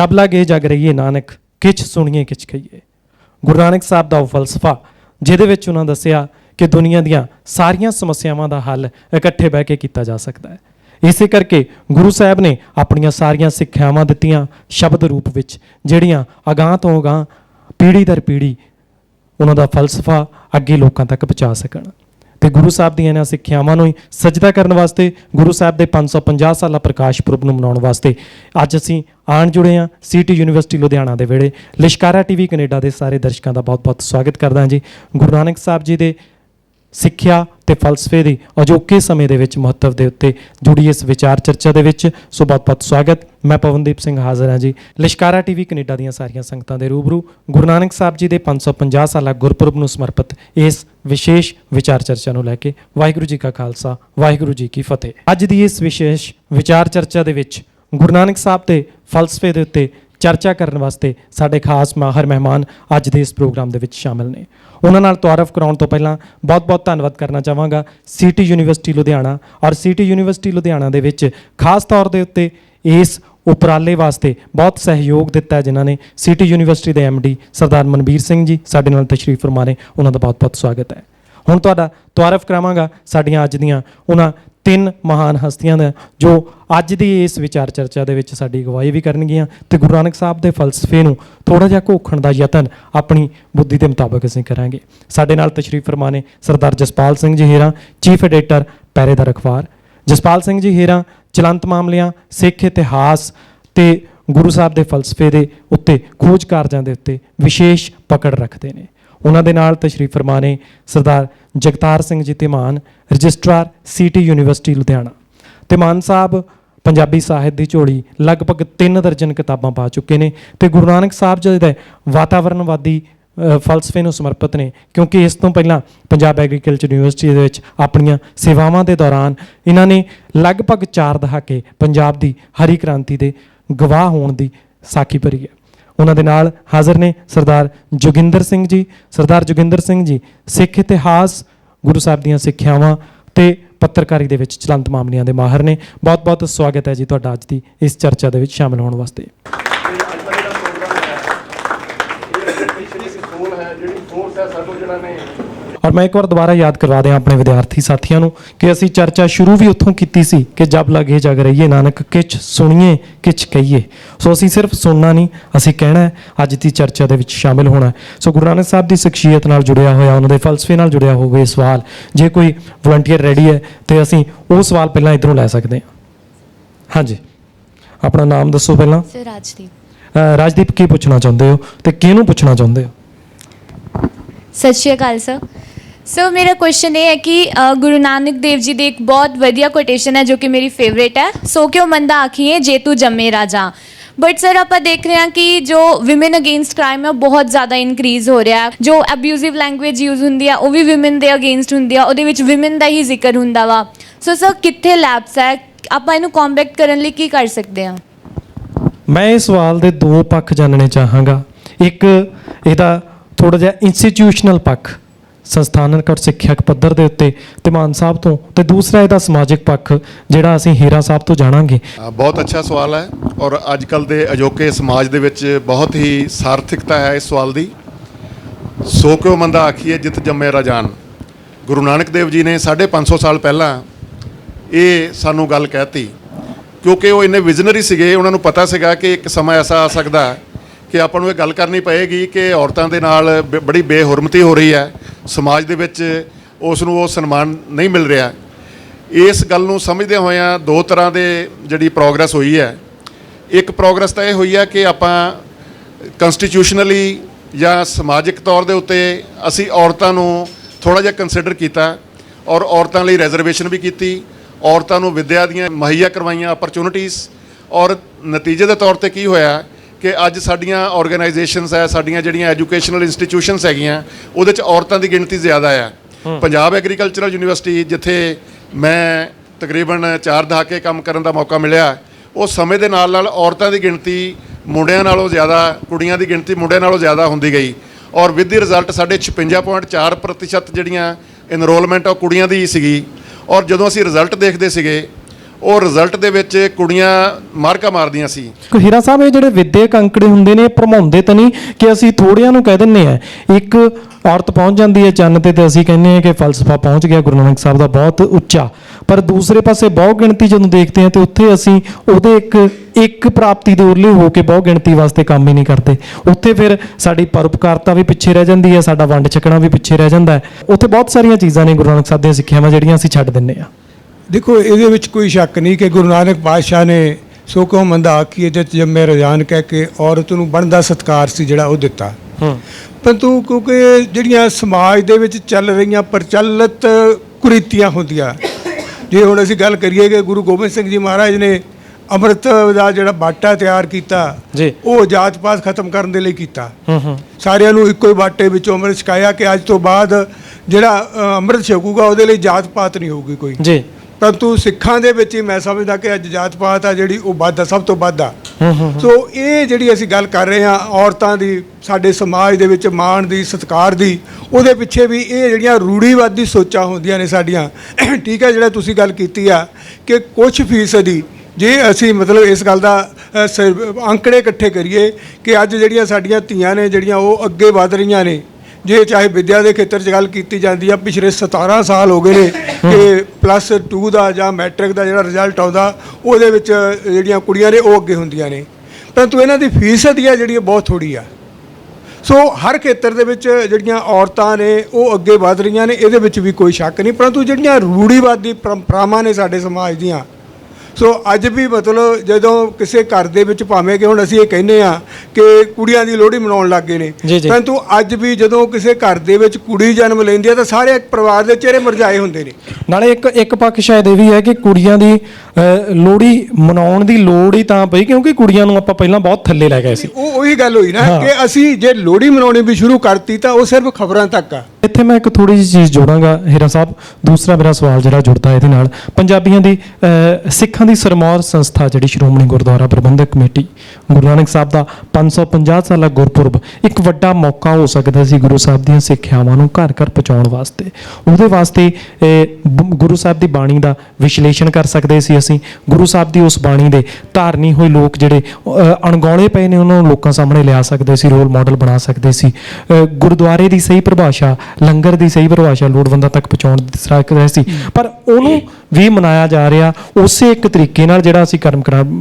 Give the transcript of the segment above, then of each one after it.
जब लागे जग रहीए नानक किच सुणीए किच कहीए। गुरु नानक साहब का वो फलसफा जिहदे विच उन्हां दस्सिया कि दुनिया दीआं सारियां समस्यावां दा हल इकट्ठे बह के कीता जा सकता है। इसे करके गुरु साहब ने अपनियां सारियां सिक्ख्यावां दित्तियां शब्द रूप विच, जिहड़ियां अगांह तो अगांह पीढ़ी दर पीढ़ी उन्हां दा फलसफा अगे लोकां तक पहुँचा सकण। तो गुरु साहब दी इन्हां सिक्ख्यावां नूं सजदा करन वास्ते, गुरु साहब के 550 साला प्रकाश पुरब नूं मनाउण वास्ते अज असीं आण जुड़े हाँ सिटी यूनीवर्सिटी लुधियाना के वेड़े। लिशकारा टीवी कनेडा के सारे दर्शकों का बहुत बहुत स्वागत करदा जी। गुरु नानक साहब जी के सिक्ख्या ते फलसफे की अजोके समय के विच महत्व के उत्ते जुड़ी इस विचार चर्चा के विच। सो बहुत बहुत स्वागत। मैं पवनदीप सिंह हाज़र हाँ जी लिशकारा टीवी कनेडा दीआं सारियां संगतां दे रूबरू गुरु नानक साहब जी के 550 साला गुरपुरब नूं समर्पित इस विशेष विचार चर्चा नूं लैके। वाहिगुरू जी का खालसा वाहिगुरू जी की फतेह। अज की इस विशेष विचार चर्चा के विच गुरु नानक साहब के फलसफे के उत्ते चर्चा करने वास्ते साडे खास माहर मेहमान अज के इस प्रोग्राम के विच शामिल ने। उन्हां नाल तुआरफ कराउण तो पहलां बहुत बहुत धन्नवाद करना चाहांगा सिटी यूनीवर्सिटी लुधियाना और सिटी यूनीवर्सिटी लुधियाना दे विच खास तौर के उत्ते इस उपराले वास्ते बहुत सहयोग दिता है, जिन्होंने सिटी यूनीवर्सिटी के MD सरदार मनबीर सिंह जी साडे नाल तशरीफ फरमा ने। उन्हां दा बहुत बहुत स्वागत है। हुण तुहाडा तुआरफ करावांगा साडीआं अज दीआं उन्हां 3 महान हस्तियां दा जो अज की इस विचार चर्चा दे विच साडी अगवाई भी करनगियां ते गुरु नानक साहब के फलसफे नूं थोड़ा जिहा घोखण दा यतन अपनी बुद्धि के मुताबिक असीं करांगे। साडे नाल तशरीफ फरमा ने सरदार जसपाल सिंह जी हेरा, चीफ एडिटर पैरेदार अखबार। जसपाल सिंह जी हेरा चलंत मामलिਆਂ सिख इतिहास ते गुरु साहब के फलसफे के उत्ते खोज कार्यां दे उत्ते विशेष पकड़ रखते हैं। उन्हां दे नाल तशरीफ फरमा ने Sardar Jagtar Singh ji Dhiman, registrar city university Ludhiana. Dhiman साहब पंजाबी साहित्य की झोली लगभग 3 दर्जन किताबां पा चुके हैं तो गुरु नानक साहब जी के वातावरणवादी फलसफे नूं समर्पित ने, क्योंकि इस तो पहला पंजाब एग्रीकल्चर यूनीवर्सिटी दे विच अपनियां सेवावां दे दौरान इन्हां ने लगभग 4 दहाके पंजाब की हरी क्रांति के गवाह होने की साखी भरी है। उन्हां दे नाल हाज़र ने सरदार जोगिंदर सिंह जी। सरदार जोगिंदर सिंह जी सिख इतिहास, गुरु साहब दीआं सिक्ख्यावां ते पत्रकारी दे विच चलंत मामलिਆਂ ਦੇ माहर ने। बहुत बहुत स्वागत है जी तुहाडा अज दी इस चर्चा दे विच शामिल होने वास्ते। और मैं एक बार दोबारा याद करवा दें अपने विद्यार्थी साथियों कि असी चर्चा शुरू भी उत्थों की सी कि जब लगे जग रहीए नानक किच सुणीए किच कहीए। सो असी सिर्फ सुनना नहीं, असी कहना है, अज की चर्चा दे विच शामिल होना है। सो गुरु नानक साहब की शख्सियत नाल जुड़िया होया, उन्होंने फलसफे नाल जुड़िया होवे सवाल जे कोई वलंटियर रेडी है तो असी वो सवाल पहला इधरों लै सकते हैं। हाँ जी, अपना नाम दसो पहला। राजदीप। राजदीप की पूछना चाहते हो तो किहनूं पूछना चाहते हो? सत श्री अकाल सर। सर मेरा क्वेश्चन ये है कि गुरु नानक देव जी की एक बहुत वधिया कोटेशन है जो कि मेरी फेवरेट है, सो क्यों मंदा आखिए जे तू जम्मे राजा। बट सर आप देख रहे हैं कि जो विमेन अगेंस्ट क्राइम है बहुत ज़्यादा इनक्रीज़ हो रहा है। जो अब्यूजिव लैंगुएज यूज़ होंगी है वो भी विमेन के अगेंस्ट होंगी है, ਉਹਦੇ ਵਿੱਚ विमेन का ही जिक्र होंदा वा। सो सर कित्थे लैप्स है, ਆਪਾਂ ਇਹਨੂੰ कॉम्बैक्ट करने ਲਈ ਕੀ कर सकते हैं? मैं इस सवाल के 2 पक्ष जानने चाहांगा। एक ਇਹਦਾ थोड़ा जिहा इंस्टीट्यूशनल पक्ष संस्थानक और सिक्ख्यक पद्धर के उत्ते धीमान साहब तो, ते दूसरा इसका समाजिक पक्ष जिहड़ा असीं हीरा साहब तो जाणांगे। बहुत अच्छा सवाल है और अजकल के अजोके समाज दे विच बहुत ही सार्थकता है इस सवाल की। सो क्यों मंदा आखिए जित जम्मे राजान। गुरु नानक देव जी ने 550 साल पहला ये सानू गल कहती, क्योंकि वो इन्ने विजनरी सीगे। उन्होंने पता सीगा कि एक समा ऐसा आ सकता है कि ਆਪਾਂ ਨੂੰ ਇਹ ਗੱਲ ਕਰਨੀ ਪਏਗੀ कि औरतों के नाल बड़ी बेहुरमती हो रही है, समाज ਦੇ ਵਿੱਚ ਉਸ ਨੂੰ ਉਹ ਸਨਮਾਨ नहीं मिल रहा। इस गल ਨੂੰ ਸਮਝਦੇ ਹੋਇਆਂ 2 तरह ਦੇ ਜਿਹੜੀ प्रोग्रेस हुई है। एक प्रोग्रेस ਤਾਂ ਇਹ ਹੋਈ है कि ਆਪਾਂ ਕੰਸਟੀਟਿਊਸ਼ਨਲੀ ਜਾਂ ਸਮਾਜਿਕ ਤੌਰ ਦੇ ਉੱਤੇ ਅਸੀਂ ਔਰਤਾਂ ਨੂੰ ਥੋੜਾ ਜਿਹਾ ਕੰਸੀਡਰ ਕੀਤਾ ਔਰ ਔਰਤਾਂ ਲਈ ਰਿਜ਼ਰਵੇਸ਼ਨ ਵੀ ਕੀਤੀ, ਔਰਤਾਂ ਨੂੰ ਵਿੱਦਿਆ ਦੀਆਂ ਮੁਹੱਈਆ ਕਰਵਾਈਆਂ अपॉर्चुनिटीज़। और नतीजे के तौर पर की होया कि अज साडियां ऑर्गेनाइजेशनस है, साडियां जिहड़ियां एजुकेशनल इंस्टीट्यूशनस हैगियां ਉਹਦੇ 'ਚ औरतों की गिणती ज़्यादा है। पंजाब एग्रीकल्चरल यूनीवर्सिटी जिथे मैं तकरीबन 4 दहाके काम करने का मौका मिलिया, उस समय के नाल नाल औरतों की गिणती मुंडियां नालों ज़्यादा, कुड़ियां की गिणती मुंडियां नालों ज़्यादा होंदी गई। और विद द रिजल्ट साढ़े 56.4% जिहड़ियां इनरोलमेंट आ कुड़ियां दी सीगी। और जदों असीं रिजल्ट देखते सीगे ਉਹ ਰਿਜ਼ਲਟ ਦੇ ਵਿੱਚ ਕੁੜੀਆਂ ਮਾਰਕਾ ਮਾਰਦੀਆਂ ਸੀ। ਹੀਰਾ ਸਾਹਿਬ, ਇਹ ਜਿਹੜੇ ਵਿਦਿਅਕ ਅੰਕੜੇ ਹੁੰਦੇ ਨੇ, ਇਹ ਭਰਮਾਉਂਦੇ ਤਾਂ ਨਹੀਂ ਕਿ ਅਸੀਂ ਥੋੜਿਆਂ ਨੂੰ ਕਹਿ ਦਿੰਨੇ ਆ ਇੱਕ ਔਰਤ ਪਹੁੰਚ ਜਾਂਦੀ ਹੈ ਚੰਨ ਤੇ ਅਸੀਂ ਕਹਿੰਦੇ ਆ ਕਿ ਫਲਸਫਾ ਪਹੁੰਚ ਗਿਆ ਗੁਰੂ ਨਾਨਕ ਸਾਹਿਬ ਦਾ ਬਹੁਤ ਉੱਚਾ, ਪਰ ਦੂਸਰੇ ਪਾਸੇ ਬਹੁ ਗਿਣਤੀ ਜਦੋਂ ਦੇਖਦੇ ਆ ਤੇ ਉੱਥੇ ਅਸੀਂ ਉਹਦੇ ਇੱਕ ਪ੍ਰਾਪਤੀ ਦੇ ਉਰਲੇ ਹੋ ਕੇ ਬਹੁ ਗਿਣਤੀ ਵਾਸਤੇ ਕੰਮ ਹੀ ਨਹੀਂ ਕਰਦੇ। ਉੱਥੇ ਫਿਰ ਸਾਡੀ ਪਰਉਪਕਾਰਤਾ ਵੀ ਪਿੱਛੇ ਰਹਿ ਜਾਂਦੀ ਹੈ, ਸਾਡਾ ਵੰਡ ਛਕਣਾ ਵੀ ਪਿੱਛੇ ਰਹਿ ਜਾਂਦਾ ਹੈ। ਉੱਥੇ ਬਹੁਤ ਸਾਰੀਆਂ ਚੀਜ਼ਾਂ ਨੇ ਗੁਰੂ ਨਾਨਕ ਸਾਹਿਬ ਦੀਆਂ ਸਿੱਖਿਆਵਾਂ ਜਿਹੜੀਆਂ ਅਸੀਂ ਛੱਡ ਦਿੰਨੇ ਆ। ਦੇਖੋ, ਇਹਦੇ ਵਿੱਚ ਕੋਈ ਸ਼ੱਕ ਨਹੀਂ ਕਿ ਗੁਰੂ ਨਾਨਕ ਪਾਤਸ਼ਾਹ ਨੇ ਸੋ ਕਿਉ ਮੰਦਾ ਆਖੀਏ ਜਿਤ ਜੰਮੇ ਰਜਾਨ ਕਹਿ ਕੇ ਔਰਤ ਨੂੰ ਬਣਦਾ ਸਤਿਕਾਰ ਸੀ ਜਿਹੜਾ ਉਹ ਦਿੱਤਾ। ਪਰੰਤੂ ਕਿਉਂਕਿ ਜਿਹੜੀਆਂ ਸਮਾਜ ਦੇ ਵਿੱਚ ਚੱਲ ਰਹੀਆਂ ਪ੍ਰਚਲਿਤ ਕੁਰੀਤੀਆਂ ਹੁੰਦੀਆਂ, ਜੇ ਹੁਣ ਅਸੀਂ ਗੱਲ ਕਰੀਏ ਕਿ ਗੁਰੂ ਗੋਬਿੰਦ ਸਿੰਘ ਜੀ ਮਹਾਰਾਜ ਨੇ ਅੰਮ੍ਰਿਤ ਦਾ ਜਿਹੜਾ ਬਾਟਾ ਤਿਆਰ ਕੀਤਾ ਜੀ, ਉਹ ਜਾਤ ਪਾਤ ਖਤਮ ਕਰਨ ਦੇ ਲਈ ਕੀਤਾ। ਸਾਰਿਆਂ ਨੂੰ ਇੱਕੋ ਹੀ ਬਾਟੇ ਵਿੱਚੋਂ ਅੰਮ੍ਰਿਤ ਛਕਾਇਆ ਕਿ ਅੱਜ ਤੋਂ ਬਾਅਦ ਜਿਹੜਾ ਅੰਮ੍ਰਿਤ ਛਕੂਗਾ ਉਹਦੇ ਲਈ ਜਾਤ ਪਾਤ ਨਹੀਂ ਹੋਊਗੀ ਕੋਈ ਜੀ। ਪਰੰਤੂ ਸਿੱਖਾਂ ਦੇ ਵਿੱਚ ਹੀ ਮੈਂ ਸਮਝਦਾ ਕਿ ਅੱਜ ਜਾਤ ਪਾਤ ਆ ਜਿਹੜੀ ਉਹ ਵੱਧ ਆ, ਸਭ ਤੋਂ ਵੱਧ ਆ। ਸੋ ਇਹ ਜਿਹੜੀ ਅਸੀਂ ਗੱਲ ਕਰ ਰਹੇ ਹਾਂ ਔਰਤਾਂ ਦੀ, ਸਾਡੇ ਸਮਾਜ ਦੇ ਵਿੱਚ ਮਾਣ ਦੀ, ਸਤਿਕਾਰ ਦੀ, ਉਹਦੇ ਪਿੱਛੇ ਵੀ ਇਹ ਜਿਹੜੀਆਂ ਰੂੜੀਵਾਦੀ ਸੋਚਾਂ ਹੁੰਦੀਆਂ ਨੇ ਸਾਡੀਆਂ। ਠੀਕ ਹੈ, ਜਿਹੜਾ ਤੁਸੀਂ ਗੱਲ ਕੀਤੀ ਆ ਕਿ ਕੁਝ ਫੀਸਦੀ, ਜੇ ਅਸੀਂ ਮਤਲਬ ਇਸ ਗੱਲ ਦਾ ਅੰਕੜੇ ਇਕੱਠੇ ਕਰੀਏ ਕਿ ਅੱਜ ਜਿਹੜੀਆਂ ਸਾਡੀਆਂ ਧੀਆਂ ਨੇ ਜਿਹੜੀਆਂ ਉਹ ਅੱਗੇ ਵਧ ਰਹੀਆਂ ਨੇ, ਜੇ ਚਾਹੇ ਵਿਦਿਆ ਦੇ ਖੇਤਰ 'ਚ ਗੱਲ ਕੀਤੀ ਜਾਂਦੀ ਆ, ਪਿਛਲੇ 17 ਸਾਲ ਹੋ ਗਏ ਨੇ ਕਿ +2 ਦਾ ਜਾਂ ਮੈਟ੍ਰਿਕ ਦਾ ਜਿਹੜਾ ਰਿਜ਼ਲਟ ਆਉਂਦਾ ਉਹਦੇ ਵਿੱਚ ਜਿਹੜੀਆਂ ਕੁੜੀਆਂ ਨੇ ਉਹ ਅੱਗੇ ਹੁੰਦੀਆਂ ਨੇ, ਪਰੰਤੂ ਇਹਨਾਂ ਦੀ ਫੀਸਦੀ ਆ ਜਿਹੜੀ ਬਹੁਤ ਥੋੜ੍ਹੀ ਆ। ਸੋ ਹਰ ਖੇਤਰ ਦੇ ਵਿੱਚ ਜਿਹੜੀਆਂ ਔਰਤਾਂ ਨੇ ਉਹ ਅੱਗੇ ਵਧ ਰਹੀਆਂ ਨੇ, ਇਹਦੇ ਵਿੱਚ ਵੀ ਕੋਈ ਸ਼ੱਕ ਨਹੀਂ, ਪਰੰਤੂ ਜਿਹੜੀਆਂ ਰੂੜੀਵਾਦੀ ਪਰੰਪਰਾਵਾਂ ਨੇ ਸਾਡੇ ਸਮਾਜ ਦੀਆਂ, ਸੋ ਅੱਜ ਵੀ ਮਤਲਬ ਜਦੋਂ ਕਿਸੇ ਘਰ ਦੇ ਵਿੱਚ ਭਾਵੇਂ ਕਿ ਹੁਣ ਅਸੀਂ ਇਹ ਕਹਿੰਦੇ ਆ ਕਿ ਕੁੜੀਆਂ ਦੀ ਲੋਹੜੀ ਮਨਾਉਣ ਲੱਗ ਗਏ ਨੇ, ਪਰੰਤੂ ਅੱਜ ਵੀ ਜਦੋਂ ਕਿਸੇ ਘਰ ਦੇ ਵਿੱਚ ਕੁੜੀ ਜਨਮ ਲੈਂਦੀ ਹੈ ਤਾਂ ਸਾਰੇ ਪਰਿਵਾਰ ਦੇ ਚਿਹਰੇ ਮੁਰਝਾਏ ਹੁੰਦੇ ਨੇ। ਨਾਲੇ ਇੱਕ ਪੱਖ ਸ਼ਾਇਦ ਇਹ ਵੀ ਹੈ ਕਿ ਕੁੜੀਆਂ ਦੀ ਲੋਹੜੀ ਮਨਾਉਣ ਦੀ ਲੋੜ ਹੀ ਤਾਂ ਪਈ ਕਿਉਂਕਿ ਕੁੜੀਆਂ ਨੂੰ ਆਪਾਂ ਪਹਿਲਾਂ ਬਹੁਤ ਥੱਲੇ ਲੈ ਗਏ ਸੀ। ਉਹੀ ਗੱਲ ਹੋਈ ਨਾ ਕਿ ਅਸੀਂ ਜੇ ਲੋਹੜੀ ਮਨਾਉਣੀ ਵੀ ਸ਼ੁਰੂ ਕਰਤੀ ਤਾਂ ਉਹ ਸਿਰਫ ਖਬਰਾਂ ਤੱਕ ਆ। ਇੱਥੇ ਮੈਂ ਇੱਕ ਥੋੜੀ ਜਿਹੀ ਚੀਜ਼ ਜੋੜਾਂਗਾ ਹੀਰਾ ਸਾਹਿਬ, ਦੂਸਰਾ ਮੇਰਾ ਸਵਾਲ ਜਿਹੜਾ ਜੁੜਦਾ ਇਹਦੇ ਨਾਲ, ਪੰਜਾਬੀਆਂ ਦੀ ਸਿੱਖਾਂ ਦੀ ਸਰਮੌਰ ਸੰਸਥਾ ਜਿਹੜੀ ਸ਼੍ਰੋਮਣੀ ਗੁਰਦੁਆਰਾ ਪ੍ਰਬੰਧਕ ਕਮੇਟੀ, ਗੁਰੂ ਨਾਨਕ ਸਾਹਿਬ ਦਾ 550 ਸਾਲਾ ਗੁਰਪੁਰਬ ਇੱਕ ਵੱਡਾ ਮੌਕਾ ਹੋ ਸਕਦਾ ਸੀ ਗੁਰੂ ਸਾਹਿਬ ਦੀਆਂ ਸਿੱਖਿਆਵਾਂ ਨੂੰ ਘਰ ਘਰ ਪਹੁੰਚਾਉਣ ਵਾਸਤੇ। ਉਹਦੇ ਵਾਸਤੇ ਗੁਰੂ ਸਾਹਿਬ ਦੀ ਬਾਣੀ ਦਾ ਵਿਸ਼ਲੇਸ਼ਣ ਕਰ ਸਕਦੇ ਸੀ ਅਸੀਂ, ਗੁਰੂ ਸਾਹਿਬ ਦੀ ਉਸ ਬਾਣੀ ਦੇ ਧਾਰਨੀ ਹੋਏ ਲੋਕ ਜਿਹੜੇ ਅਣਗੌਲੇ ਪਏ ਨੇ ਉਹਨਾਂ ਨੂੰ ਲੋਕਾਂ ਸਾਹਮਣੇ ਲਿਆ ਸਕਦੇ ਸੀ, ਰੋਲ ਮਾਡਲ ਬਣਾ ਸਕਦੇ ਸੀ, ਗੁਰਦੁਆਰੇ ਦੀ ਸਹੀ ਪਰਿਭਾਸ਼ਾ, ਲੰਗਰ ਦੀ ਸਹੀ ਪਰਿਭਾਸ਼ਾ ਲੋੜਵੰਦਾਂ ਤੱਕ ਪਹੁੰਚਾਉਣ ਦੀ ਸਲਾਹ ਸੀ। ਪਰ ਉਹਨੂੰ ਵੀ ਮਨਾਇਆ ਜਾ ਰਿਹਾ ਉਸੇ ਇੱਕ ਤਰੀਕੇ ਨਾਲ ਜਿਹੜਾ ਅਸੀਂ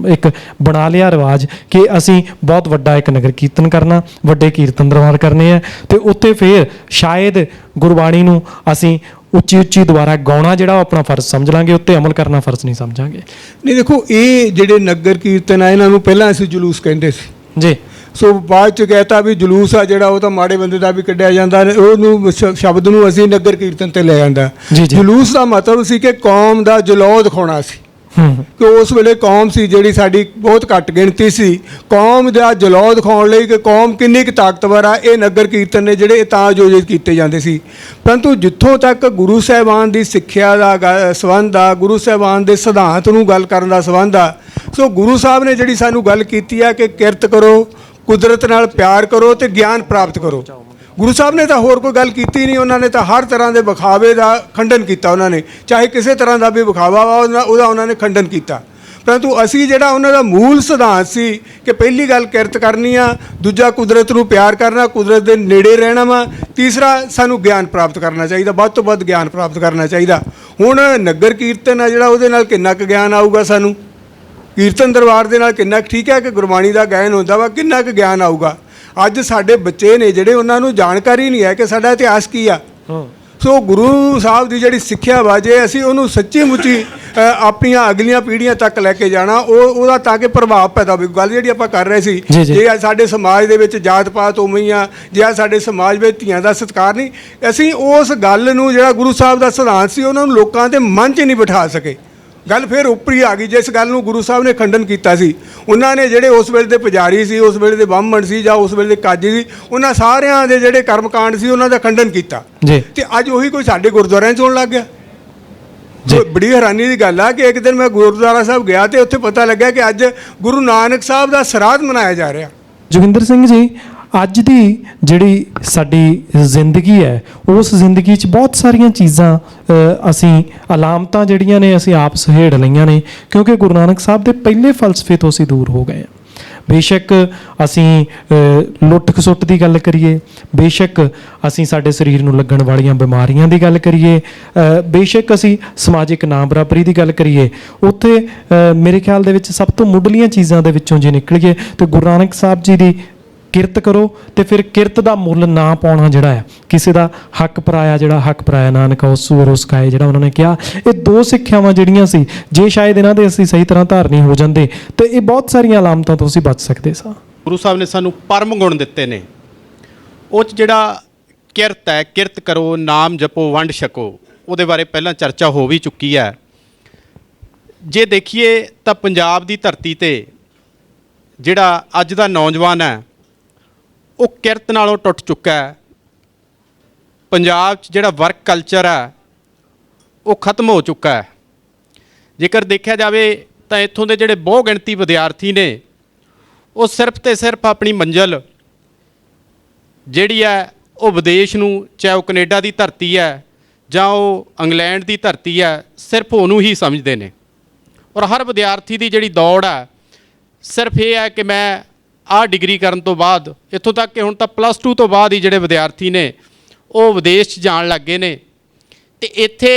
ਇੱਕ ਬਣਾ ਲਿਆ ਰਿਵਾਜ ਕਿ ਅਸੀਂ ਬਹੁਤ ਵੱਡਾ ਇੱਕ ਨਗਰ ਕੀਰਤਨ ਕਰਨਾ, ਵੱਡੇ ਕੀਰਤਨ ਦਰਬਾਰ ਕਰਨੇ ਆ ਤੇ ਉੱਥੇ ਫਿਰ ਸ਼ਾਇਦ ਗੁਰਬਾਣੀ ਨੂੰ ਅਸੀਂ ਉੱਚੀ ਉੱਚੀ ਦੁਬਾਰਾ ਗਾਉਣਾ ਜਿਹੜਾ ਉਹ ਆਪਣਾ ਫਰਜ਼ ਸਮਝ ਲਾਂਗੇ, ਉੱਤੇ ਅਮਲ ਕਰਨਾ ਫਰਜ਼ ਨਹੀਂ ਸਮਝਾਂਗੇ। ਨਹੀਂ, ਦੇਖੋ ਇਹ ਜਿਹੜੇ ਨਗਰ ਕੀਰਤਨ ਆ ਇਹਨਾਂ ਨੂੰ ਪਹਿਲਾਂ ਅਸੀਂ ਜਲੂਸ ਕਹਿੰਦੇ ਸੀ ਜੀ, ਸੋ ਬਾਅਦ ਚ ਕਹਿਤਾ ਵੀ ਜਲੂਸ ਆ ਜਿਹੜਾ ਉਹ ਤਾਂ ਮਾੜੇ ਬੰਦੇ ਦਾ ਵੀ ਕੱਢਿਆ ਜਾਂਦਾ, ਉਹਨੂੰ ਸ਼ਬਦ ਨੂੰ ਅਸੀਂ ਨਗਰ ਕੀਰਤਨ ਤੇ ਲੈ ਜਾਂਦਾ। ਜਲੂਸ ਦਾ ਮਤਲਬ ਸੀ ਕਿ ਕੌਮ ਦਾ ਜਲੌ ਦਿਖਾਉਣਾ ਸੀ ਕਿ ਉਸ ਵੇਲੇ ਕੌਮ ਸੀ ਜਿਹੜੀ ਸਾਡੀ ਬਹੁਤ ਘੱਟ ਗਿਣਤੀ ਸੀ, ਕੌਮ ਦਾ ਜਲੌ ਦਿਖਾਉਣ ਲਈ ਕਿ ਕੌਮ ਕਿੰਨੀ ਕੁ ਤਾਕਤਵਰ ਆ, ਇਹ ਨਗਰ ਕੀਰਤਨ ਨੇ ਜਿਹੜੇ ਤਾਂ ਆਯੋਜਿਤ ਕੀਤੇ ਜਾਂਦੇ ਸੀ। ਪਰੰਤੂ ਜਿੱਥੋਂ ਤੱਕ ਗੁਰੂ ਸਾਹਿਬਾਨ ਦੀ ਸਿੱਖਿਆ ਦਾ ਸੰਬੰਧ ਆ, ਗੁਰੂ ਸਾਹਿਬਾਨ ਦੇ ਸਿਧਾਂਤ ਨੂੰ ਗੱਲ ਕਰਨ ਦਾ ਸੰਬੰਧ ਆ, ਸੋ ਗੁਰੂ ਸਾਹਿਬ ਨੇ ਜਿਹੜੀ ਸਾਨੂੰ ਗੱਲ ਕੀਤੀ ਆ ਕਿ ਕਿਰਤ ਕਰੋ, ਕੁਦਰਤ ਨਾਲ ਪਿਆਰ ਕਰੋ ਤੇ ਗਿਆਨ ਪ੍ਰਾਪਤ ਕਰੋ। ਗੁਰੂ ਸਾਹਿਬ ਨੇ ਤਾਂ ਹੋਰ ਕੋਈ ਗੱਲ ਕੀਤੀ ਨਹੀਂ, ਉਹਨਾਂ ਨੇ ਤਾਂ ਹਰ ਤਰ੍ਹਾਂ ਦੇ ਵਿਖਾਵੇ ਦਾ ਖੰਡਨ ਕੀਤਾ। ਉਹਨਾਂ ਨੇ ਚਾਹੇ ਕਿਸੇ ਤਰ੍ਹਾਂ ਦਾ ਵੀ ਵਿਖਾਵਾ ਵਾ ਉਹਦਾ ਉਹਨਾਂ ਨੇ ਖੰਡਨ ਕੀਤਾ। ਪਰੰਤੂ ਅਸੀਂ ਜਿਹੜਾ ਉਹਨਾਂ ਦਾ ਮੂਲ ਸਿਧਾਂਤ ਸੀ ਕਿ ਪਹਿਲੀ ਗੱਲ ਕਿਰਤ ਕਰਨੀ ਆ, ਦੂਜਾ ਕੁਦਰਤ ਨੂੰ ਪਿਆਰ ਕਰਨਾ, ਕੁਦਰਤ ਦੇ ਨੇੜੇ ਰਹਿਣਾ ਵਾ, ਤੀਸਰਾ ਸਾਨੂੰ ਗਿਆਨ ਪ੍ਰਾਪਤ ਕਰਨਾ ਚਾਹੀਦਾ, ਵੱਧ ਤੋਂ ਵੱਧ ਗਿਆਨ ਪ੍ਰਾਪਤ ਕਰਨਾ ਚਾਹੀਦਾ। ਹੁਣ ਨਗਰ ਕੀਰਤਨ ਆ ਜਿਹੜਾ ਉਹਦੇ ਨਾਲ ਕਿੰਨਾ ਕੁ ਗਿਆਨ ਆਊਗਾ ਸਾਨੂੰ, ਕੀਰਤਨ ਦਰਬਾਰ ਦੇ ਨਾਲ ਕਿੰਨਾ ਠੀਕ ਹੈ ਕਿ ਗੁਰਬਾਣੀ ਦਾ ਗਾਇਨ ਹੁੰਦਾ ਵਾ, ਕਿੰਨਾ ਕੁ ਗਿਆਨ ਆਊਗਾ। ਅੱਜ ਸਾਡੇ ਬੱਚੇ ਨੇ ਜਿਹੜੇ ਉਹਨਾਂ ਨੂੰ ਜਾਣਕਾਰੀ ਨਹੀਂ ਹੈ ਕਿ ਸਾਡਾ ਇਤਿਹਾਸ ਕੀ ਆ। ਸੋ ਗੁਰੂ ਸਾਹਿਬ ਦੀ ਜਿਹੜੀ ਸਿੱਖਿਆ ਵਾ, ਜੇ ਅਸੀਂ ਉਹਨੂੰ ਸੱਚੀ ਮੁੱਚੀ ਆਪਣੀਆਂ ਅਗਲੀਆਂ ਪੀੜ੍ਹੀਆਂ ਤੱਕ ਲੈ ਕੇ ਜਾਣਾ, ਉਹਦਾ ਤਾਂ ਕਿ ਪ੍ਰਭਾਵ ਪੈਦਾ ਹੋਵੇ। ਗੱਲ ਜਿਹੜੀ ਆਪਾਂ ਕਰ ਰਹੇ ਸੀ, ਜੇ ਅੱਜ ਸਾਡੇ ਸਮਾਜ ਦੇ ਵਿੱਚ ਜਾਤ ਪਾਤ ਉਵੇਂ ਹੀ ਆ, ਜੇ ਅੱਜ ਸਾਡੇ ਸਮਾਜ ਵਿੱਚ ਧੀਆਂ ਦਾ ਸਤਿਕਾਰ ਨਹੀਂ, ਅਸੀਂ ਉਸ ਗੱਲ ਨੂੰ ਜਿਹੜਾ ਗੁਰੂ ਸਾਹਿਬ ਦਾ ਸਿਧਾਂਤ ਸੀ ਉਹਨਾਂ ਨੂੰ ਲੋਕਾਂ ਦੇ ਮਨ 'ਚ ਨਹੀਂ ਬਿਠਾ ਸਕੇ। ਗੱਲ ਫਿਰ ਉੱਪਰੀ ਆ ਗਈ, ਜਿਸ ਗੱਲ ਨੂੰ ਗੁਰੂ ਸਾਹਿਬ ਨੇ ਖੰਡਨ ਕੀਤਾ ਸੀ। ਉਹਨਾਂ ਨੇ ਜਿਹੜੇ ਉਸ ਵੇਲੇ ਦੇ ਪੁਜਾਰੀ ਸੀ, ਉਸ ਵੇਲੇ ਦੇ ਬ੍ਰਾਹਮਣ ਸੀ ਜਾਂ ਉਸ ਵੇਲੇ ਦੇ ਕਾਜੀ ਸੀ, ਉਹਨਾਂ ਸਾਰਿਆਂ ਦੇ ਜਿਹੜੇ ਕਰਮਕਾਂਡ ਸੀ ਉਹਨਾਂ ਦਾ ਖੰਡਨ ਕੀਤਾ ਤੇ ਅੱਜ ਉਹੀ ਕੋਈ ਸਾਡੇ ਗੁਰਦੁਆਰਿਆਂ 'ਚ ਹੋਣ ਲੱਗ ਗਿਆ। ਬੜੀ ਹੈਰਾਨੀ ਦੀ ਗੱਲ ਆ ਕਿ ਇੱਕ ਦਿਨ ਮੈਂ ਗੁਰਦੁਆਰਾ ਸਾਹਿਬ ਗਿਆ ਤੇ ਉੱਥੇ ਪਤਾ ਲੱਗਿਆ ਕਿ ਅੱਜ ਗੁਰੂ ਨਾਨਕ ਸਾਹਿਬ ਦਾ ਸਰਾਧ ਮਨਾਇਆ ਜਾ ਰਿਹਾ। ਜੋਗਿੰਦਰ ਸਿੰਘ ਜੀ, ਅੱਜ ਦੀ ਜਿਹੜੀ ਸਾਡੀ ਜ਼ਿੰਦਗੀ ਹੈ ਉਸ ਜ਼ਿੰਦਗੀ 'ਚ ਬਹੁਤ ਸਾਰੀਆਂ ਚੀਜ਼ਾਂ ਅਸੀਂ ਅਲਾਮਤਾਂ ਜਿਹੜੀਆਂ ਨੇ ਅਸੀਂ ਆਪ ਸਹੇੜ ਲਈਆਂ ਨੇ, ਕਿਉਂਕਿ ਗੁਰੂ ਨਾਨਕ ਸਾਹਿਬ ਦੇ ਪਹਿਲੇ ਫਲਸਫੇ ਤੋਂ ਅਸੀਂ ਦੂਰ ਹੋ ਗਏ ਹਾਂ। ਬੇਸ਼ੱਕ ਅਸੀਂ ਲੁੱਟ ਖਸੁੱਟ ਦੀ ਗੱਲ ਕਰੀਏ, ਬੇਸ਼ੱਕ ਅਸੀਂ ਸਾਡੇ ਸਰੀਰ ਨੂੰ ਲੱਗਣ ਵਾਲੀਆਂ ਬਿਮਾਰੀਆਂ ਦੀ ਗੱਲ ਕਰੀਏ, ਬੇਸ਼ੱਕ ਅਸੀਂ ਸਮਾਜਿਕ ਨਾ ਬਰਾਬਰੀ ਦੀ ਗੱਲ ਕਰੀਏ, ਉੱਥੇ ਮੇਰੇ ਖਿਆਲ ਦੇ ਵਿੱਚ ਸਭ ਤੋਂ ਮੁੱਢਲੀਆਂ ਚੀਜ਼ਾਂ ਦੇ ਵਿੱਚੋਂ ਜੇ ਨਿਕਲੀਏ ਤੇ ਗੁਰੂ ਨਾਨਕ ਸਾਹਿਬ ਜੀ ਦੀ ਕਿਰਤ ਕਰੋ ਤੇ ਫਿਰ ਕਿਰਤ ਦਾ ਮੁੱਲ ਨਾ ਪਾਉਣਾ ਜਿਹੜਾ ਹੈ, ਕਿਸੇ ਦਾ ਹੱਕ ਪਰਾਇਆ, ਜਿਹੜਾ ਹੱਕ ਪਰਾਇਆ ਨਾਨਕਾ ਉਸ ਸੂਰ ਉਸ ਖਾਏ, ਜਿਹੜਾ ਉਹਨਾਂ ਨੇ ਕਿਹਾ, ਇਹ ਦੋ ਸਿੱਖਿਆਵਾਂ ਜਿਹੜੀਆਂ ਸੀ ਜੇ ਸ਼ਾਇਦ ਇਹਨਾਂ ਦੇ ਅਸੀਂ ਸਹੀ ਤਰ੍ਹਾਂ ਧਾਰਨੀ ਹੋ ਜਾਂਦੇ ਤੇ ਇਹ ਬਹੁਤ ਸਾਰੀਆਂ ਅਲਾਮਤਾਂ ਤੋਂ ਅਸੀਂ ਬਚ ਸਕਦੇ ਸਾਂ। ਗੁਰੂ ਸਾਹਿਬ ਨੇ ਸਾਨੂੰ ਪਰਮ ਗੁਣ ਦਿੱਤੇ ਨੇ, ਉਹ 'ਚ ਜਿਹੜਾ ਕਿਰਤ ਹੈ, ਕਿਰਤ ਕਰੋ, ਨਾਮ ਜਪੋ, ਵੰਡ ਛਕੋ, ਉਹਦੇ ਬਾਰੇ ਪਹਿਲਾਂ ਚਰਚਾ ਹੋ ਵੀ ਚੁੱਕੀ ਹੈ। ਜੇ ਦੇਖੀਏ ਤਾਂ ਪੰਜਾਬ ਦੀ ਧਰਤੀ ਤੇ ਜਿਹੜਾ ਅੱਜ ਦਾ ਨੌਜਵਾਨ ਹੈ ਉਹ ਕਿਰਤ ਨਾਲੋਂ ਟੁੱਟ ਚੁੱਕਾ ਹੈ। ਪੰਜਾਬ 'ਚ ਜਿਹੜਾ ਵਰਕ ਕਲਚਰ ਹੈ ਉਹ ਖਤਮ ਹੋ ਚੁੱਕਾ ਹੈ। ਜੇਕਰ ਦੇਖਿਆ ਜਾਵੇ ਤਾਂ ਇੱਥੋਂ ਦੇ ਜਿਹੜੇ ਬਹੁ ਗਿਣਤੀ ਵਿਦਿਆਰਥੀ ਨੇ ਉਹ ਸਿਰਫ ਤੇ ਸਿਰਫ ਆਪਣੀ ਮੰਜ਼ਿਲ ਜਿਹੜੀ ਹੈ ਉਹ ਵਿਦੇਸ਼ ਨੂੰ, ਚਾਹੇ ਉਹ ਕੈਨੇਡਾ ਦੀ ਧਰਤੀ ਹੈ ਜਾਂ ਉਹ ਇੰਗਲੈਂਡ ਦੀ ਧਰਤੀ ਹੈ, ਸਿਰਫ ਉਹਨੂੰ ਹੀ ਸਮਝਦੇ ਨੇ। ਔਰ ਹਰ ਵਿਦਿਆਰਥੀ ਦੀ ਜਿਹੜੀ ਦੌੜ ਹੈ ਸਿਰਫ ਇਹ ਹੈ ਕਿ ਮੈਂ ਆਹ ਡਿਗਰੀ ਕਰਨ ਤੋਂ ਬਾਅਦ, ਇੱਥੋਂ ਤੱਕ ਕਿ ਹੁਣ ਤਾਂ +2 ਤੋਂ ਬਾਅਦ ਹੀ ਜਿਹੜੇ ਵਿਦਿਆਰਥੀ ਨੇ ਉਹ ਵਿਦੇਸ਼ 'ਚ ਜਾਣ ਲੱਗ ਗਏ ਨੇ। ਅਤੇ ਇੱਥੇ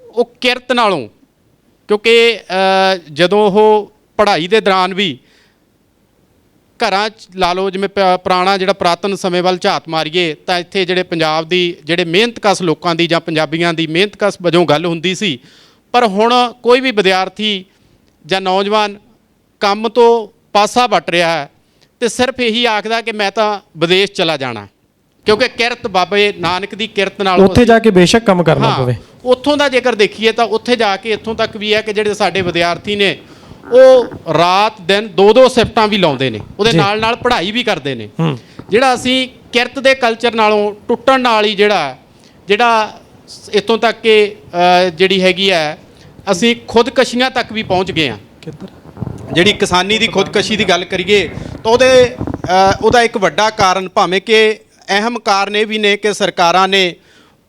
ਉਹ ਕਿਰਤ ਨਾਲੋਂ, ਕਿਉਂਕਿ ਜਦੋਂ ਉਹ ਪੜ੍ਹਾਈ ਦੇ ਦੌਰਾਨ ਵੀ ਘਰਾਂ 'ਚ ਲਾ ਲਓ, ਜਿਵੇਂ ਪੁਰਾਣਾ ਜਿਹੜਾ ਪੁਰਾਤਨ ਸਮੇਂ ਵੱਲ ਝਾਤ ਮਾਰੀਏ ਤਾਂ ਇੱਥੇ ਜਿਹੜੇ ਪੰਜਾਬ ਦੀ ਜਿਹੜੇ ਮਿਹਨਤਕਸ਼ ਲੋਕਾਂ ਦੀ ਜਾਂ ਪੰਜਾਬੀਆਂ ਦੀ ਮਿਹਨਤਕਸ਼ ਵਜੋਂ ਗੱਲ ਹੁੰਦੀ ਸੀ। ਪਰ ਹੁਣ ਕੋਈ ਵੀ ਵਿਦਿਆਰਥੀ ਜਾਂ ਨੌਜਵਾਨ ਕੰਮ ਤੋਂ ਪਾਸਾ ਵੱਟ ਰਿਹਾ ਹੈ ਤੇ ਸਿਰਫ ਇਹੀ ਆਖਦਾ ਕਿ ਮੈਂ ਤਾਂ ਵਿਦੇਸ਼ ਚਲਾ ਜਾਣਾ, ਕਿਉਂਕਿ ਕਿਰਤ ਬਾਬੇ ਨਾਨਕ ਦੀ ਕਿਰਤ ਨਾਲ ਉੱਥੇ ਜਾ ਕੇ ਬੇਸ਼ੱਕ ਕੰਮ ਕਰਨਾ ਪਵੇ। ਉੱਥੋਂ ਦਾ ਜੇਕਰ ਦੇਖੀਏ ਤਾਂ ਉੱਥੇ ਜਾ ਕੇ ਇੱਥੋਂ ਤੱਕ ਵੀ ਹੈ ਕਿ ਜਿਹੜੇ ਸਾਡੇ ਵਿਦਿਆਰਥੀ ਨੇ ਉਹ ਰਾਤ ਦਿਨ 2-2 ਸ਼ਿਫਟਾਂ ਵੀ ਲਾਉਂਦੇ ਨੇ, ਉਹਦੇ ਨਾਲ ਨਾਲ ਪੜ੍ਹਾਈ ਵੀ ਕਰਦੇ ਨੇ। ਜਿਹੜਾ ਅਸੀਂ ਕਿਰਤ ਦੇ ਕਲਚਰ ਨਾਲੋਂ ਟੁੱਟਣ ਨਾਲ ਹੀ ਜਿਹੜਾ ਇੱਥੋਂ ਤੱਕ ਕਿ ਜਿਹੜੀ ਹੈਗੀ ਹੈ ਅਸੀਂ ਖੁਦਕਸ਼ੀਆਂ ਤੱਕ ਵੀ ਪਹੁੰਚ ਗਏ ਹਾਂ। ਜਿਹੜੀ ਕਿਸਾਨੀ ਦੀ ਖੁਦਕਸ਼ੀ ਦੀ ਗੱਲ ਕਰੀਏ ਤਾਂ ਉਹਦਾ ਇੱਕ ਵੱਡਾ ਕਾਰਨ, ਭਾਵੇਂ ਕਿ ਅਹਿਮ ਕਾਰਨ ਇਹ ਵੀ ਨੇ ਕਿ ਸਰਕਾਰਾਂ ਨੇ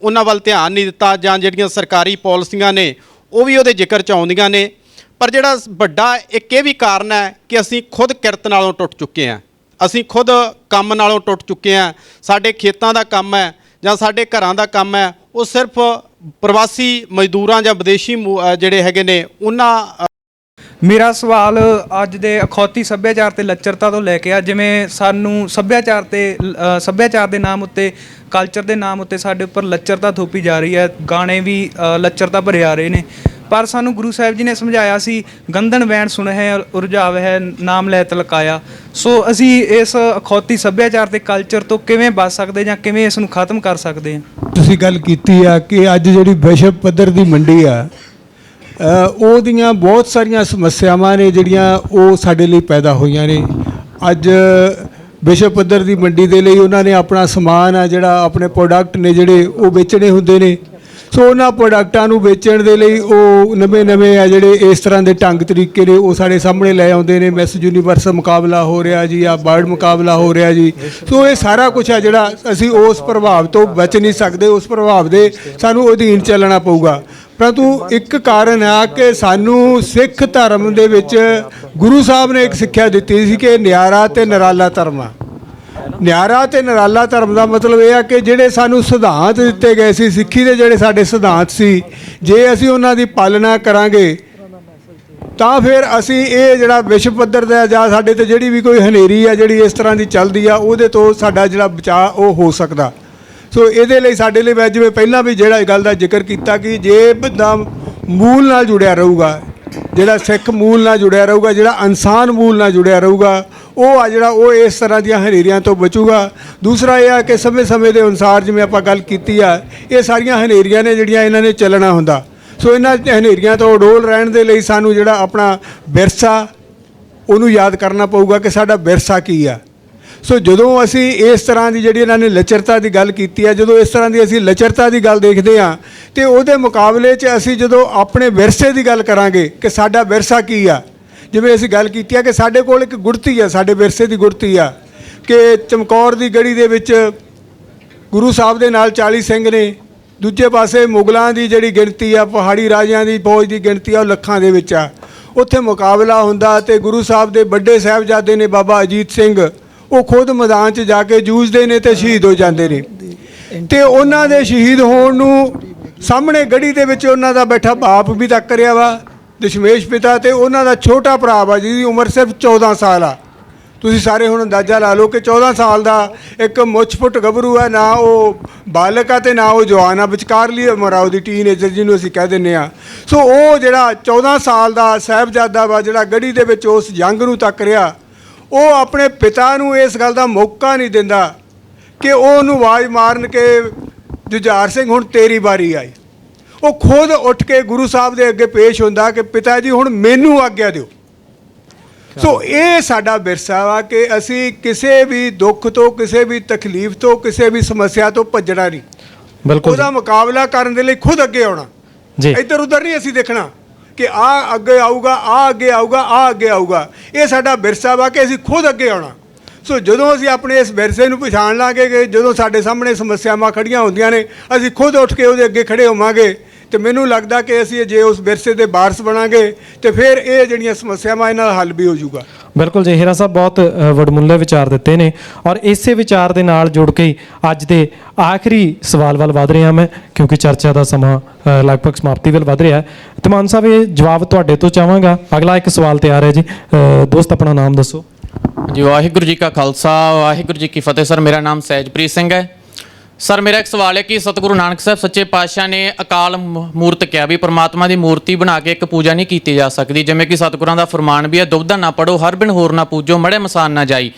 ਉਹਨਾਂ ਵੱਲ ਧਿਆਨ ਨਹੀਂ ਦਿੱਤਾ ਜਾਂ ਜਿਹੜੀਆਂ ਸਰਕਾਰੀ ਪਾਲਿਸੀਆਂ ਨੇ ਉਹ ਵੀ ਉਹਦੇ ਜ਼ਿਕਰ 'ਚ ਆਉਂਦੀਆਂ ਨੇ, ਪਰ ਜਿਹੜਾ ਵੱਡਾ ਇੱਕ ਇਹ ਵੀ ਕਾਰਨ ਹੈ ਕਿ ਅਸੀਂ ਖੁਦ ਕਿਰਤ ਨਾਲੋਂ ਟੁੱਟ ਚੁੱਕੇ ਹਾਂ, ਅਸੀਂ ਖੁਦ ਕੰਮ ਨਾਲੋਂ ਟੁੱਟ ਚੁੱਕੇ ਹਾਂ। ਸਾਡੇ ਖੇਤਾਂ ਦਾ ਕੰਮ ਹੈ ਜਾਂ ਸਾਡੇ ਘਰਾਂ ਦਾ ਕੰਮ ਹੈ ਉਹ ਸਿਰਫ ਪ੍ਰਵਾਸੀ ਮਜ਼ਦੂਰਾਂ ਜਾਂ ਵਿਦੇਸ਼ੀ ਜਿਹੜੇ ਹੈਗੇ ਨੇ ਉਹਨਾਂ। ਮੇਰਾ ਸਵਾਲ ਅੱਜ ਦੇ ਅਖੌਤੀ ਸੱਭਿਆਚਾਰ ਤੇ ਲੱਚਰਤਾ ਤੋਂ ਲੈ ਕੇ ਆ, ਜਿਵੇਂ ਸਾਨੂੰ ਸੱਭਿਆਚਾਰ ਦੇ ਨਾਮ ਉੱਤੇ, ਕਲਚਰ ਦੇ ਨਾਮ ਉੱਤੇ ਸਾਡੇ ਉੱਪਰ ਲੱਚਰਤਾ ਥੋਪੀ ਜਾ ਰਹੀ ਹੈ। ਗਾਣੇ ਵੀ ਲੱਚਰਤਾ ਭਰੇ ਆ ਰਹੇ ਨੇ, ਪਰ ਸਾਨੂੰ ਗੁਰੂ ਸਾਹਿਬ ਜੀ ਨੇ ਸਮਝਾਇਆ ਸੀ, ਗੰਧਨ ਵੈਣ ਸੁਣਹਿ ਉਰਝਾਵ ਹੈ, ਨਾਮ ਲੈ ਤਲਕਾਇਆ। ਸੋ ਅਸੀਂ ਇਸ ਅਖੌਤੀ ਸੱਭਿਆਚਾਰ ਤੇ ਕਲਚਰ ਤੋਂ ਕਿਵੇਂ ਬਚ ਸਕਦੇ ਜਾਂ ਕਿਵੇਂ ਇਸ ਨੂੰ ਖਤਮ ਕਰ ਸਕਦੇ ਹਾਂ? ਤੁਸੀਂ ਗੱਲ ਕੀਤੀ ਆ ਕਿ ਅੱਜ ਜਿਹੜੀ ਵਿਸ਼ਵ ਪੱਧਰ ਦੀ ਮੰਡੀ ਆ ਉਹਦੀਆਂ ਬਹੁਤ ਸਾਰੀਆਂ ਸਮੱਸਿਆਵਾਂ ਨੇ ਜਿਹੜੀਆਂ ਉਹ ਸਾਡੇ ਲਈ ਪੈਦਾ ਹੋਈਆਂ ਨੇ। ਅੱਜ ਵਿਸ਼ਵ ਪੱਧਰ ਦੀ ਮੰਡੀ ਦੇ ਲਈ ਉਹਨਾਂ ਨੇ ਆਪਣਾ ਸਮਾਨ ਆ ਜਿਹੜਾ, ਆਪਣੇ ਪ੍ਰੋਡਕਟ ਨੇ ਜਿਹੜੇ ਉਹ ਵੇਚਣੇ ਹੁੰਦੇ ਨੇ। ਸੋ ਉਹਨਾਂ ਪ੍ਰੋਡਕਟਾਂ ਨੂੰ ਵੇਚਣ ਦੇ ਲਈ ਉਹ ਨਵੇਂ ਆ ਜਿਹੜੇ ਇਸ ਤਰ੍ਹਾਂ ਦੇ ਢੰਗ ਤਰੀਕੇ ਨੇ ਉਹ ਸਾਡੇ ਸਾਹਮਣੇ ਲੈ ਆਉਂਦੇ ਨੇ। ਮਿਸ ਯੂਨੀਵਰਸ ਮੁਕਾਬਲਾ ਹੋ ਰਿਹਾ ਜੀ, ਆ ਵਰਲਡ ਮੁਕਾਬਲਾ ਹੋ ਰਿਹਾ ਜੀ। ਸੋ ਇਹ ਸਾਰਾ ਕੁਝ ਆ ਜਿਹੜਾ ਅਸੀਂ ਉਸ ਪ੍ਰਭਾਵ ਤੋਂ ਬਚ ਨਹੀਂ ਸਕਦੇ, ਉਸ ਪ੍ਰਭਾਵ ਦੇ ਸਾਨੂੰ ਅਧੀਨ ਚੱਲਣਾ ਪਊਗਾ। ਪਰੰਤੂ ਇੱਕ ਕਾਰਨ ਆ ਕਿ ਸਾਨੂੰ ਸਿੱਖ ਧਰਮ ਦੇ ਵਿੱਚ ਗੁਰੂ ਸਾਹਿਬ ਨੇ ਇੱਕ ਸਿੱਖਿਆ ਦਿੱਤੀ ਸੀ ਕਿ ਨਿਆਰਾ ਤੇ ਨਿਰਾਲਾ ਧਰਮ ਆ। ਨਿਆਰਾ ਤੇ ਨਿਰਾਲਾ ਧਰਮ ਦਾ ਮਤਲਬ ਇਹ ਆ ਕਿ ਜਿਹੜੇ ਸਾਨੂੰ ਸਿਧਾਂਤ ਦਿੱਤੇ ਗਏ ਸੀ, ਸਿੱਖੀ ਦੇ ਜਿਹੜੇ ਸਾਡੇ ਸਿਧਾਂਤ ਸੀ, ਜੇ ਅਸੀਂ ਉਹਨਾਂ ਦੀ ਪਾਲਣਾ ਕਰਾਂਗੇ ਤਾਂ ਫਿਰ ਅਸੀਂ ਇਹ ਜਿਹੜਾ ਵਿਸ਼ਵ ਪੱਧਰ ਦਾ ਜਾਂ ਸਾਡੇ ਤੇ ਜਿਹੜੀ ਵੀ ਕੋਈ ਹਨੇਰੀ ਆ ਜਿਹੜੀ ਇਸ ਤਰ੍ਹਾਂ ਦੀ ਚੱਲਦੀ ਆ ਉਹਦੇ ਤੋਂ ਸਾਡਾ ਜਿਹੜਾ ਬਚਾਅ ਉਹ ਹੋ ਸਕਦਾ। ਸੋ ਇਹਦੇ ਲਈ ਸਾਡੇ ਲਈ, ਮੈਂ ਜਿਵੇਂ ਪਹਿਲਾਂ ਵੀ ਜਿਹੜਾ ਗੱਲ ਦਾ ਜ਼ਿਕਰ ਕੀਤਾ ਕਿ ਜੇ ਬੰਦਾ ਮੂਲ ਨਾਲ ਜੁੜਿਆ ਰਹੂਗਾ, ਜਿਹੜਾ ਸਿੱਖ ਮੂਲ ਨਾਲ ਜੁੜਿਆ ਰਹੂਗਾ, ਜਿਹੜਾ ਇਨਸਾਨ ਮੂਲ ਨਾਲ ਜੁੜਿਆ ਰਹੂਗਾ, ਉਹ ਆ ਜਿਹੜਾ ਉਹ ਇਸ ਤਰ੍ਹਾਂ ਦੀਆਂ ਹਨੇਰੀਆਂ ਤੋਂ ਬਚੂਗਾ। ਦੂਸਰਾ ਇਹ ਆ ਕਿ ਸਮੇਂ ਦੇ ਅਨੁਸਾਰ ਜਿਵੇਂ ਆਪਾਂ ਗੱਲ ਕੀਤੀ ਆ, ਇਹ ਸਾਰੀਆਂ ਹਨੇਰੀਆਂ ਨੇ ਜਿਹੜੀਆਂ ਇਹਨਾਂ ਨੇ ਚੱਲਣਾ ਹੁੰਦਾ। ਸੋ ਇਹਨਾਂ ਹਨੇਰੀਆਂ ਤੋਂ ਅਡੋਲ ਰਹਿਣ ਦੇ ਲਈ ਸਾਨੂੰ ਜਿਹੜਾ ਆਪਣਾ ਵਿਰਸਾ ਉਹਨੂੰ ਯਾਦ ਕਰਨਾ ਪਊਗਾ ਕਿ ਸਾਡਾ ਵਿਰਸਾ ਕੀ ਆ। ਸੋ ਜਦੋਂ ਅਸੀਂ ਇਸ ਤਰ੍ਹਾਂ ਦੀ ਜਿਹੜੀ ਇਹਨਾਂ ਨੇ ਲੱਚਰਤਾ ਦੀ ਗੱਲ ਕੀਤੀ ਆ, ਜਦੋਂ ਇਸ ਤਰ੍ਹਾਂ ਦੀ ਅਸੀਂ ਲੱਚਰਤਾ ਦੀ ਗੱਲ ਦੇਖਦੇ ਹਾਂ ਤੇ ਉਹਦੇ ਮੁਕਾਬਲੇ 'ਚ ਅਸੀਂ ਜਦੋਂ ਆਪਣੇ ਵਿਰਸੇ ਦੀ ਗੱਲ ਕਰਾਂਗੇ ਕਿ ਸਾਡਾ ਵਿਰਸਾ ਕੀ ਆ, ਜਿਵੇਂ ਅਸੀਂ ਗੱਲ ਕੀਤੀ ਆ ਕਿ ਸਾਡੇ ਕੋਲ ਇੱਕ ਗੁੜਤੀ ਆ, ਸਾਡੇ ਵਿਰਸੇ ਦੀ ਗੁੜਤੀ ਆ ਕਿ ਚਮਕੌਰ ਦੀ ਗੜੀ ਦੇ ਵਿੱਚ ਗੁਰੂ ਸਾਹਿਬ ਦੇ ਨਾਲ 40 ਸਿੰਘ ਨੇ, ਦੂਜੇ ਪਾਸੇ ਮੁਗਲਾਂ ਦੀ ਜਿਹੜੀ ਗਿਣਤੀ ਆ, ਪਹਾੜੀ ਰਾਜਿਆਂ ਦੀ ਫੌਜ ਦੀ ਗਿਣਤੀ ਆ, ਉਹ ਲੱਖਾਂ ਦੇ ਵਿੱਚ ਆ। ਉੱਥੇ ਮੁਕਾਬਲਾ ਹੁੰਦਾ ਤੇ ਗੁਰੂ ਸਾਹਿਬ ਦੇ ਵੱਡੇ ਸਾਹਿਬਜ਼ਾਦੇ ਨੇ ਬਾਬਾ ਅਜੀਤ ਸਿੰਘ, ਉਹ ਖੁਦ ਮੈਦਾਨ 'ਚ ਜਾ ਕੇ ਜੂਝਦੇ ਨੇ ਤੇ ਸ਼ਹੀਦ ਹੋ ਜਾਂਦੇ ਨੇ। ਤੇ ਉਹਨਾਂ ਦੇ ਸ਼ਹੀਦ ਹੋਣ ਨੂੰ ਸਾਹਮਣੇ ਗੜੀ ਦੇ ਵਿੱਚ ਉਹਨਾਂ ਦਾ ਬੈਠਾ ਬਾਪ ਵੀ ਤੱਕ ਰਿਹਾ ਵਾ, ਦਸ਼ਮੇਸ਼ ਪਿਤਾ, ਤੇ ਉਹਨਾਂ ਦਾ ਛੋਟਾ ਭਰਾ ਵਾ ਜਿਹਦੀ ਉਮਰ ਸਿਰਫ 14 ਸਾਲ ਆ। ਤੁਸੀਂ ਸਾਰੇ ਹੁਣ ਅੰਦਾਜ਼ਾ ਲਾ ਲਓ ਕਿ 14 ਸਾਲ ਦਾ ਇੱਕ ਮੁੱਛ-ਫੁੱਟ ਗੱਭਰੂ ਹੈ, ਨਾ ਉਹ ਬਾਲਕ ਆ ਤੇ ਨਾ ਉਹ ਜਵਾਨ ਆ, ਵਿਚਕਾਰਲੀ ਉਮਰ ਆ ਉਹਦੀ, ਟੀਨਏਜਰ ਜਿਹਨੂੰ ਅਸੀਂ ਕਹਿ ਦਿੰਦੇ ਆ। ਸੋ ਉਹ ਜਿਹੜਾ 14 ਸਾਲ ਦਾ ਸਾਹਿਬਜ਼ਾਦਾ ਵਾ, ਜਿਹੜਾ ਗੜੀ ਦੇ ਵਿੱਚ ਉਸ ਜੰਗ ਨੂੰ ਤੱਕ ਰਿਹਾ, ਉਹ ਆਪਣੇ ਪਿਤਾ ਨੂੰ ਇਸ ਗੱਲ ਦਾ ਮੌਕਾ ਨਹੀਂ ਦਿੰਦਾ ਕਿ ਉਹ ਉਹਨੂੰ ਆਵਾਜ਼ ਮਾਰਨ ਕਿ ਜੁਝਾਰ ਸਿੰਘ ਹੁਣ ਤੇਰੀ ਵਾਰੀ ਆਈ। ਉਹ ਖੁਦ ਉੱਠ ਕੇ ਗੁਰੂ ਸਾਹਿਬ ਦੇ ਅੱਗੇ ਪੇਸ਼ ਹੁੰਦਾ ਕਿ ਪਿਤਾ ਜੀ ਹੁਣ ਮੈਨੂੰ ਆਗਿਆ ਦਿਓ। ਸੋ ਇਹ ਸਾਡਾ ਵਿਰਸਾ ਵਾ ਕਿ ਅਸੀਂ ਕਿਸੇ ਵੀ ਦੁੱਖ ਤੋਂ, ਕਿਸੇ ਵੀ ਤਕਲੀਫ ਤੋਂ, ਕਿਸੇ ਵੀ ਸਮੱਸਿਆ ਤੋਂ ਭੱਜਣਾ ਨਹੀਂ, ਬਿਲਕੁਲ ਉਹਦਾ ਮੁਕਾਬਲਾ ਕਰਨ ਦੇ ਲਈ ਖੁਦ ਅੱਗੇ ਆਉਣਾ ਜੀ। ਇੱਧਰ ਉੱਧਰ ਨਹੀਂ ਅਸੀਂ ਦੇਖਣਾ ਕਿ ਆਹ ਅੱਗੇ ਆਊਗਾ, ਆਹ ਅੱਗੇ ਆਊਗਾ, ਆਹ ਅੱਗੇ ਆਊਗਾ। ਇਹ ਸਾਡਾ ਵਿਰਸਾ ਵਾ ਕਿ ਅਸੀਂ ਖੁਦ ਅੱਗੇ ਆਉਣਾ। ਸੋ ਜਦੋਂ ਅਸੀਂ ਆਪਣੇ ਇਸ ਵਿਰਸੇ ਨੂੰ ਪਛਾਣ ਲਾਂਗੇ ਕਿ ਜਦੋਂ ਸਾਡੇ ਸਾਹਮਣੇ ਸਮੱਸਿਆਵਾਂ ਖੜੀਆਂ ਹੁੰਦੀਆਂ ਨੇ, ਅਸੀਂ ਖੁਦ ਉੱਠ ਕੇ ਉਹਦੇ ਅੱਗੇ ਖੜੇ ਹੋਵਾਂਗੇ, ਤੇ ਮੈਨੂੰ ਲੱਗਦਾ ਕਿ ਅਸੀਂ ਜੇ ਉਸ ਵਿਰਸੇ ਦੇ ਵਾਰਸ ਬਣਾਂਗੇ ਤੇ ਫਿਰ ਇਹ ਜਿਹੜੀਆਂ ਸਮੱਸਿਆਵਾਂ ਇਹਨਾਂ ਦਾ ਹੱਲ ਵੀ ਹੋ ਜਾਊਗਾ। ਬਿਲਕੁਲ ਜੀ, ਹੀਰਾ ਸਾਹਿਬ ਬਹੁਤ ਵਡਮੁੱਲੇ ਵਿਚਾਰ ਦਿੱਤੇ ਨੇ, ਔਰ ਇਸੇ ਵਿਚਾਰ ਦੇ ਨਾਲ ਜੁੜ ਕੇ ਅੱਜ ਦੇ ਆਖਰੀ ਸਵਾਲ ਵੱਲ ਵਧ ਰਿਹਾ ਮੈਂ, ਕਿਉਂਕਿ ਚਰਚਾ ਦਾ ਸਮਾਂ ਲਗਭਗ ਸਮਾਪਤੀ ਵੱਲ ਵਧ ਰਿਹਾ। ਤੇ ਮਾਨ ਸਾਹਿਬ, ਇਹ ਜਵਾਬ ਤੁਹਾਡੇ ਤੋਂ ਚਾਹਾਂਗਾ। ਅਗਲਾ ਇੱਕ ਸਵਾਲ ਤਿਆਰ ਹੈ ਜੀ। ਦੋਸਤ, ਆਪਣਾ ਨਾਮ ਦੱਸੋ ਜੀ। ਵਾਹਿਗੁਰੂ ਜੀ ਕਾ ਖਾਲਸਾ, ਵਾਹਿਗੁਰੂ ਜੀ ਕੀ ਫਤਿਹ। ਸਰ, ਮੇਰਾ ਨਾਮ ਸਹਿਜਪ੍ਰੀਤ ਸਿੰਘ ਹੈ। ਸਰ, ਮੇਰਾ ਇੱਕ ਸਵਾਲ ਹੈ ਕਿ ਸਤਿਗੁਰੂ ਨਾਨਕ ਸਾਹਿਬ ਸੱਚੇ ਪਾਤਸ਼ਾਹ ਨੇ ਅਕਾਲ ਮੂਰਤ ਕਿਹਾ ਵੀ ਪਰਮਾਤਮਾ ਦੀ ਮੂਰਤੀ ਬਣਾ ਕੇ ਇੱਕ ਪੂਜਾ ਨਹੀਂ ਕੀਤੀ ਜਾ ਸਕਦੀ, ਜਿਵੇਂ ਕਿ ਸਤਿਗੁਰਾਂ ਦਾ ਫਰਮਾਨ ਵੀ ਹੈ, ਦੁਬਦਾ ਨਾ ਪੜੋ, ਹਰ ਬਿਨ ਹੋਰ ਨਾ ਪੂਜੋ, ਮੜੇ ਮਸਾਨ ਨਾ ਜਾਈ।